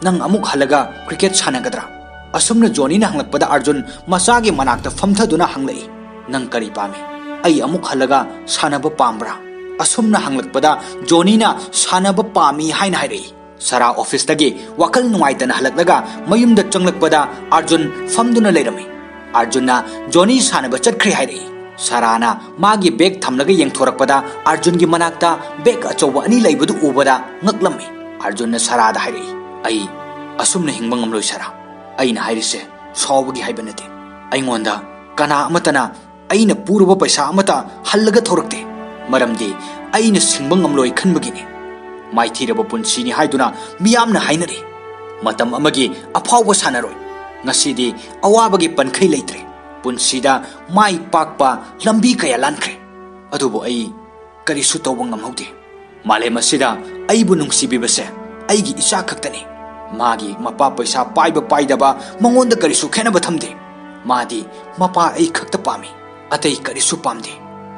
नंग अमुक हलगा क्रिकेट सानगद्रा असुमना जोनीना हंगलकपदा अर्जुन मसागी मनाक्ता फमथदुना हंगलई नंग करी पामे अइ अमुक हलगा सानब पाम्ब्रा असुमना हंगलकपदा जोनीना सानब पामी हाइना हाइरई सरा ऑफिस तगी वकल नुंगाइतना हलकलगा मयुमदा चंगलकपदा अर्जुन फमदुना लेरमे अर्जुनना जोनी सानब चटख्रे हाइरई सराना मागी बेग थमलगा येंथोरकपदा अर्जुन की मनाक्ता बेग अचौबा अनि लैबदु उबदा ngaklammi अर्जुन सरादा हाइरई अइ असुमना हिंबा ngamloi सरा ꯑꯩꯅ ꯍꯥꯏꯔꯤꯁꯦ ꯁꯥꯎꯕꯒꯤ ꯍꯥꯏꯕ ꯅꯠꯇꯦ ꯑꯩꯉꯣꯟꯗ ꯀꯅꯥ ꯑꯃꯠꯇꯅ ꯑꯩꯅ ꯄꯨꯔꯕ ꯄꯩꯁꯥ ꯑꯃꯠꯇ ꯍꯜꯂꯒ ꯊꯧꯔꯛꯇꯦ ꯃꯔꯝꯗꯤ ꯑꯩꯅ ꯁꯤꯡꯕ ꯉꯝꯂꯣꯏ ꯈꯟꯕꯒꯤꯅꯤ ꯃꯥꯏꯊꯤꯔꯕ ꯄꯨꯟꯁꯤꯅꯤ ꯍꯥꯏꯗꯨꯅ ꯃꯤꯌꯥꯝꯅ ꯍꯥꯏꯅꯔꯤ ꯃꯇꯝ ꯑꯃꯒꯤ ꯑꯐꯥꯎꯕ ꯁꯥꯟꯅꯔꯣꯏ ꯉꯁꯤꯗꯤ ꯑꯋꯥꯕꯒꯤ ꯄꯟꯈꯩ ꯂꯩꯇ꯭ꯔꯦ ꯄꯨꯟꯁꯤꯗ ꯃꯥꯏ ꯄꯥꯛꯄ ꯂꯝꯕꯤ ꯀꯌꯥ ꯂꯥꯟꯈ꯭ꯔꯦ ꯑꯗꯨꯕꯨ ꯑꯩ ꯀꯔꯤꯁꯨ ꯇꯧꯕ ꯉꯝꯍꯧꯗꯦ ꯃꯥꯂꯦꯝ ꯑꯁꯤꯗ ꯑꯩꯕꯨ ꯅꯨꯡꯁꯤꯕꯤꯕꯁꯦ ꯑꯩꯒꯤ ꯏꯆꯥ ꯈꯛꯇꯅꯤ ꯃꯥꯒꯤ ꯃꯄꯥ ꯄꯩꯁꯥ ꯄꯥꯏꯕ ꯄꯥꯏꯗꯕ ꯃꯉꯣꯟꯗ ꯀꯔꯤꯁꯨ ꯈꯦꯠꯅꯕ ꯊꯝꯗꯦ ꯃꯥꯗꯤ ꯃꯄꯥ ꯑꯩ ꯈꯛꯇ ꯄꯥꯝꯃꯤ ꯑꯇꯩ ꯀꯔꯤꯁꯨ ꯄꯥꯝꯗꯦ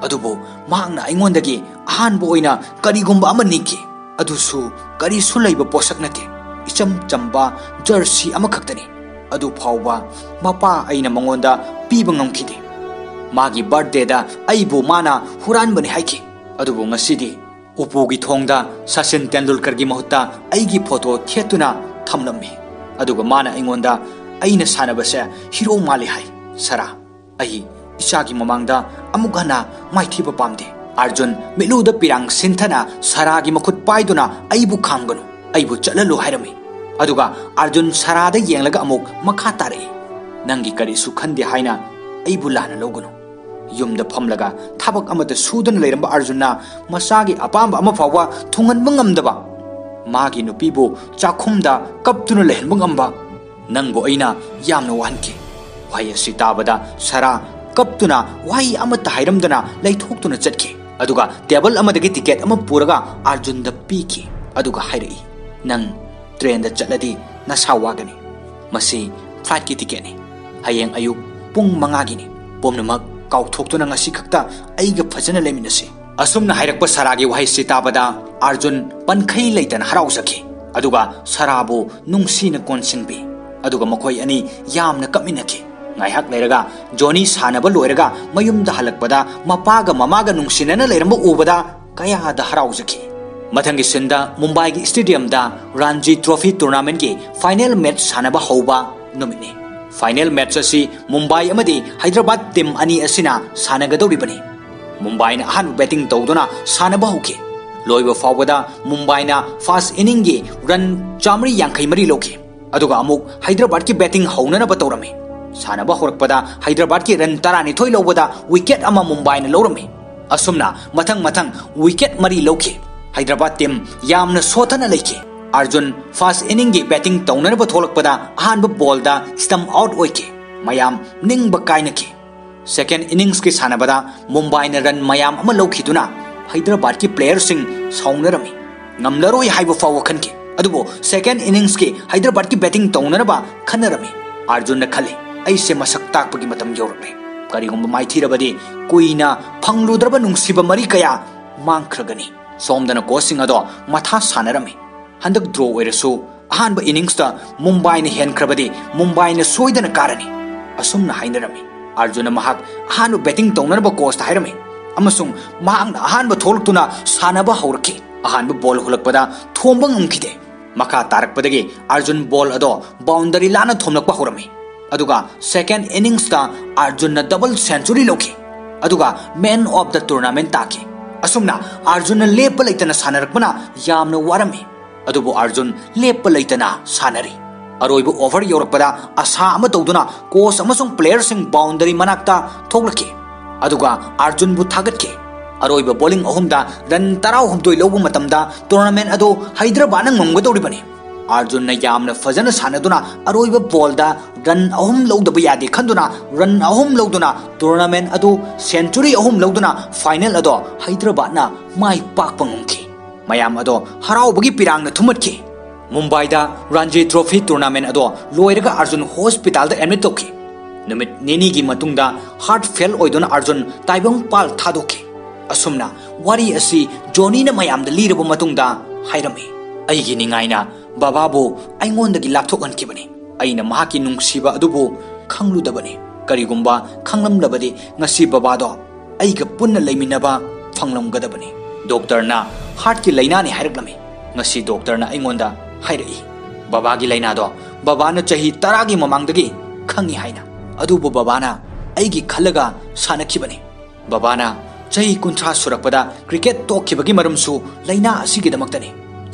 ꯑꯗꯨꯕꯨ ꯃꯍꯥꯛꯅ ꯑꯩꯉꯣꯟꯗꯒꯤ ꯑꯍꯥꯟꯕ ꯑꯣꯏꯅ ꯀꯔꯤꯒꯨꯝꯕ ꯑꯃ ꯅꯤꯈꯤ ꯑꯗꯨꯁꯨ ꯀꯔꯤꯁꯨ ꯂꯩꯕ ꯄꯣꯠꯁꯛ ꯅꯠꯇꯦ ꯏꯆꯝ ꯆꯝꯕ ꯖꯔꯁꯤ ꯑꯃꯈꯛꯇꯅꯤ ꯑꯗꯨ ꯐꯥꯎꯕ ꯃꯄꯥ ꯑꯩꯅ ꯃꯉꯣꯟꯗ ꯄꯤꯕ ꯉꯝꯈꯤꯗꯦ ꯃꯥꯒꯤ ꯕꯔꯊꯗꯦꯗ ꯑꯩꯕꯨ ꯃꯥꯅ ꯍꯨꯔꯥꯟꯕꯅꯤ ꯍꯥꯏꯈꯤ ꯑꯗꯨꯕꯨ ꯉꯁꯤꯗꯤ ꯎꯄꯨꯒꯤ ꯊꯣꯡꯗ ꯁꯆꯤꯟ ꯇꯦꯟꯗꯨꯜꯀꯔꯒꯤ ꯃꯍꯨꯠꯇ ꯑꯩꯒꯤ ꯐꯣꯇꯣ ꯊꯦꯠꯇꯨꯅ ꯊꯝꯂꯝꯃꯤ ꯑꯗꯨꯒ ꯃꯥꯅ ꯑꯩꯉꯣꯟꯗ ꯑꯩꯅ ꯁꯥꯟꯅꯕꯁꯦ ꯍꯤꯔꯣ ꯃꯥꯜꯂꯤ ꯍꯥꯏ ꯁꯔꯥ ꯑꯩ ꯏꯆꯥꯒꯤ ꯃꯃꯥꯡꯗ ꯑꯃꯨꯛ ꯍꯟꯅ ꯃꯥꯏꯊꯤꯕ ꯄꯥꯝꯗꯦ ꯑꯔꯖꯨꯟ ꯃꯤꯠꯂꯨꯗ ꯄꯤꯔꯥꯡ ꯁꯤꯟꯊꯅ ꯁꯔꯥꯒꯤ ꯃꯈꯨꯠ ꯄꯥꯏꯗꯨꯅ ꯑꯩꯕꯨ ꯈꯥꯝꯒꯅꯨ ꯑꯩꯕꯨ ꯆꯠꯍꯜꯂꯨ ꯍꯥꯏꯔꯝꯃꯤ ꯑꯗꯨꯒ ꯑꯔꯖꯨꯟ ꯁꯔꯥꯗ ꯌꯦꯡꯂꯒ ꯑꯃꯨꯛ ꯃꯈꯥ ꯇꯥꯔꯛꯏ ꯅꯪꯒꯤ ꯀꯔꯤꯁꯨ ꯈꯟꯗꯦ ꯍꯥꯏꯅ ꯑꯩꯕꯨ ꯂꯥꯟꯅ ꯂꯧꯒꯅꯨ ꯌꯨꯝꯗ ꯐꯝꯂꯒ ꯊꯕꯛ ꯑꯃꯠꯇ ꯁꯨꯗꯅ ꯂꯩꯔꯝꯕ ꯑꯔꯖꯨꯟꯅ ꯃꯁꯥꯒꯤ ꯑꯄꯥꯝꯕ ꯑꯃ ꯐꯥꯎꯕ ꯊꯨꯡꯍꯟꯕ ꯉꯝꯗꯕ ꯃꯥꯒꯤ ꯅꯨꯄꯤꯕꯨ ꯆꯥꯛꯈꯨꯝꯗ ꯀꯞꯇꯨꯅ ꯂꯩꯍꯟꯕ ꯉꯝꯕ ꯅꯪꯕꯨ ꯑꯩꯅ ꯌꯥꯝꯅ ꯋꯥꯍꯟꯈꯤ ꯋꯥꯍꯩ ꯑꯁꯤ ꯇꯥꯕꯗ ꯁꯔꯥ ꯀꯞꯇꯨꯅ ꯋꯥꯍꯩ ꯑꯃꯠꯇ ꯍꯥꯏꯔꯝꯗꯅ ꯂꯩꯊꯣꯛꯇꯨꯅ ꯆꯠꯈꯤ ꯑꯗꯨꯒ ꯇꯦꯕꯜ ꯑꯃꯗꯒꯤ ꯇꯤꯀꯦꯠ ꯑꯃ ꯄꯨꯔꯒ ꯑꯔꯖꯨꯟꯗ ꯄꯤꯈꯤ ꯑꯗꯨꯒ ꯍꯥꯏꯔꯛꯏ ꯅꯪ ꯇ꯭ꯔꯦꯟꯗ ꯆꯠꯂꯗꯤ ꯅꯁꯥ ꯋꯥꯒꯅꯤ ꯃꯁꯤ ꯐ꯭ꯂꯥꯏꯠꯀꯤ ꯇꯤꯀꯦꯠꯅꯤ ꯍꯌꯦꯡ ꯑꯌꯨꯛ ꯄꯨꯡ 5ꯒꯤꯅꯤ ꯄꯨꯝꯅꯃꯛ ꯀꯥꯎꯊꯣꯛꯇꯨꯅ ꯉꯁꯤ ꯈꯛꯇ ꯑꯩꯒ ꯐꯖꯅ ꯂꯩꯃꯤꯟꯅꯁꯤ ꯑꯁꯨꯝꯅ ꯍꯥꯏꯔꯛꯄ ꯁꯔꯥꯒꯤ ꯋꯥꯍꯩꯁꯤ ꯇꯥꯕꯗ ꯑꯔꯖꯨꯟ ꯄꯟꯈꯩ ꯂꯩꯇꯅ ꯍꯔꯥꯎꯖꯈꯤ ꯑꯗꯨꯒ ꯁꯔꯥꯕꯨ ꯅꯨꯡꯁꯤꯅ ꯀꯣꯟꯁꯤꯟꯕꯤ ꯑꯗꯨꯒ ꯃꯈꯣꯏ ꯑꯅꯤ ꯌꯥꯝꯅ ꯀꯞꯃꯤꯟꯅꯈꯤ ꯉꯥꯏꯍꯥꯛ ꯂꯩꯔꯒ ꯖꯣꯅꯤ ꯁꯥꯟꯅꯕ ꯂꯣꯏꯔꯒ ꯃꯌꯨꯝꯗ ꯍꯜꯂꯛꯄꯗ ꯃꯄꯥꯒ ꯃꯃꯥꯒ ꯅꯨꯡꯁꯤꯅꯅ ꯂꯩꯔꯝꯕ ꯎꯕꯗ ꯀꯌꯥꯗ ꯍꯔꯥꯎꯖꯈꯤ ꯃꯊꯪꯒꯤ ꯁꯤꯟꯗ ꯃꯨꯝꯕꯥꯏꯒꯤ ꯁ꯭ꯇꯦꯗꯤꯌꯝꯗ ꯔꯥꯟꯖꯤ ꯇ꯭ꯔꯣꯐꯤ ꯇꯨꯔꯅꯥꯃꯦꯟꯠꯀꯤ ꯐꯥꯏꯅꯦꯜ ꯃꯦꯠꯆ ꯁꯥꯟꯅꯕ ꯍꯧꯕ ꯅꯨꯃꯤꯠꯅꯤ फाइनल मैच असी मुंबई अमदी हैदराबाद टीम अनि असिना सानगदौरिबनी मुंबई ना अहान बैटिंग तौदुना सानबा होके लोइब फावदा मुंबई ना फास्ट इनिंग गी रन 450 लौके अदुगा अमुक हैदराबाद की बैटिंग हौननबा तौरमे सानबा होरकपदा हैदराबाद की रन 12 लौबदा विकेट अमा मुंबई ना लौरमे असुमना मथंग मथंग विकेट मरी लौके हैदराबाद टीम यामना सोथना लेके अर्जुन फास्ट इनिंग की बैटिंग तौननबा थोलकपदा अहानब बॉलदा स्टम्प आउट ओइके मयाम निंगब काइनके सेकेंड इनिंग्स की सानबदा मुंबई ना रन मयाम अमा लौखिदुना हैदराबाद की प्लेयर सिंह सौनरमी ngамलरोय हाइब फाव खनके अदुबो सेकेंड इनिंग्स की हैदराबाद की बैटिंग तौननबा खनरमी अर्जुन न खले ऐसे मसक ताकपगी मतम यौरकले करिगुम माइथीरबदी कुइना फंगलुद्रब नुंगसिब मरी कया मांगख्रगनी सोमदन कोसिंग अदो मथा सानरमी हंदक ड्रॉ ओइरसु अहानब इनिंग्स ता मुंबई ने हेनख्रबदी मुंबई ने सोइदन कारनी असुमना हाइनरमी अर्जुन महक अहानु बैटिंग तौनरब कोस्ट हाइरमी अमसुंग महंग अहानब थोलक्तुना सानबा हौरकी अहानब बॉल हुलकपदा थोंब ngमखिदे मखा तारकपदगी अर्जुन बॉल अदो बाउंडरी लाना थोमलकपा हौरमी अदुगा सेकेंड इनिंग्स ता अर्जुन न डबल सेंचुरी लौकी अदुगा मैन ऑफ द टूर्नामेंट ताकी असुमना अर्जुन लेप लैतना सानरकपना यामना वारमी अदुबो अर्जुन लेप लैतना सानरी अरोइबो ओवर यौरकपदा आशा अमा तौदुना कोच अमसुंग प्लेयर सिंग बाउंडरी मनाक्ता थोलके अदुगा अर्जुन बु थागतके अरोइबो बॉलिंग अहुमदा रन 13 लौबो मतमदा टूर्नामेंट अदो हैदराबाद न ngमगदौरिबनी अर्जुन न यामना फजन सानदुना अरोइबो बॉलदा रन 3 लौदब यादे खंदुना रन 3 लौदुना टूर्नामेंट अदो सेंचुरी 3 लौदुना फाइनल अदो हैदराबाद न माई पाकपा ngमखि मयाम अदो हराउबगी पिरांग न थुमतखि मुंबईदा रणजी ट्रॉफी टूर्नामेंट अदो लोइरगा अर्जुन हॉस्पिटल दा एडमिट तौखि नुमित नेनीगी मतुंगदा हार्ट फेल ओइदुना अर्जुन ताइबंग पाल थादोखि असुमना वारी असि जोनी न मयाम दा लीरबो मतुंगदा हाइरमी अइगी निंगाइना बाबाबो आइंगोंदगी लापथोकनखिबनी अइना महाकी नुंगसिबा अदुबो खंगलुदबनी करिगुंबा खंगलमलबदी ngasi बाबादो अइगा पुन्ना लैमिनबा फंगलमगदबनी डॉक्टर ना हार्ट की लाइना ने हाइरकलमी ngasi डॉक्टर ना आइंगोंदा हाइरई बाबा की लाइना दो बाबा न चाही 10 की ममांगदगी खंगी हाइना अदुबो बाबा ना अइगी खलगा सानखिबनी बाबा ना चाही 30 सुरकपदा क्रिकेट तोखिबगी मरमसु लाइना असिगिदमक्तनी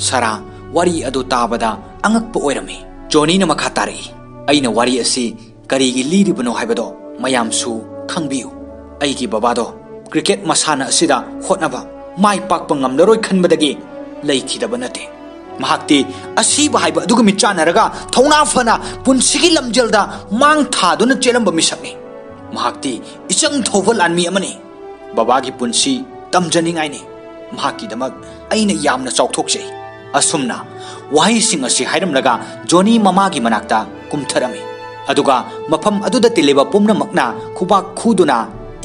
सरा वारी अदु ताबदा अंगकप ओइरमी जोनी न मखा तारई ꯑꯩꯅ ꯋꯥꯔꯤ ꯑꯁꯤ ꯀꯔꯤꯒꯤ ꯂꯤꯔꯤꯕꯅꯣ ꯍꯥꯏꯕꯗꯣ ꯃꯌꯥꯝꯁꯨ ꯈꯪꯕꯤꯌꯨ ꯑꯩꯒꯤ ꯕꯕꯥꯗꯣ ꯀ꯭ꯔꯤꯀꯦꯠ ꯃꯁꯥꯟꯅ ꯑꯁꯤꯗ ꯍꯣꯠꯅꯕ ꯃꯥꯏ ꯄꯥꯛꯄ ꯉꯝꯂꯔꯣꯏ ꯈꯟꯕꯗꯒꯤ ꯂꯩꯈꯤꯗꯕ ꯅꯠꯇꯦ ꯃꯍꯥꯛꯇꯤ ꯑꯁꯤꯕ ꯍꯥꯏꯕ ꯑꯗꯨꯒ ꯃꯤꯠ ꯆꯥꯟꯅꯔꯒ ꯊꯧꯅꯥ ꯐꯅ ꯄꯨꯟꯁꯤꯒꯤ ꯂꯝꯖꯦꯜꯗ ꯃꯥꯡ ꯊꯥꯗꯨꯅ ꯆꯦꯜꯂꯝꯕ ꯃꯤꯁꯛꯅꯤ ꯃꯍꯥꯛꯇꯤ ꯏꯆꯪ ꯊꯧꯕ ꯂꯥꯟꯃꯤ ꯑꯃꯅꯤ ꯕꯕꯥꯒꯤ ꯄꯨꯟꯁꯤ ꯇꯝꯖꯅꯤꯡꯉꯥꯏꯅꯤ ꯃꯍꯥꯛꯀꯤꯗꯃꯛ ꯑꯩꯅ ꯌꯥꯝꯅ ꯆꯥꯎꯊꯣꯛꯆꯩ ꯑꯁꯨꯝꯅ ꯋꯥꯍꯩꯁꯤꯡ ꯑꯁꯤ ꯍꯥꯏꯔꯝꯂꯒ ꯖꯣꯅꯤ ꯃꯃꯥꯒꯤ ꯃꯅꯥꯛꯇ ꯀꯨꯝꯊꯔꯝꯃꯤ ꯑꯗꯨꯒ ꯃꯐꯝ ꯑꯗꯨꯗ ꯇꯤꯜꯂꯤꯕ ꯄꯨꯝꯅꯃꯛꯅ ꯈꯨꯕꯥꯛ ꯈꯨꯗꯨꯅ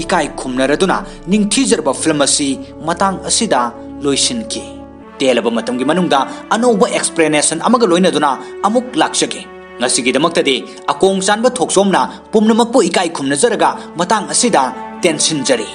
इकाई खुमनरदुना निंगथीजरबा फिल्म असी मतांग असिदा लोइसिनकी तेलबा मतमगी मनुंगदा अनौबा एक्सप्लेनेशन अमगा लोइनदुना अमुक लाक्सगे ngasigidamaktadi akong chanba thokchomna pumnamakpo ikai khumnajaraga matang asida tension jari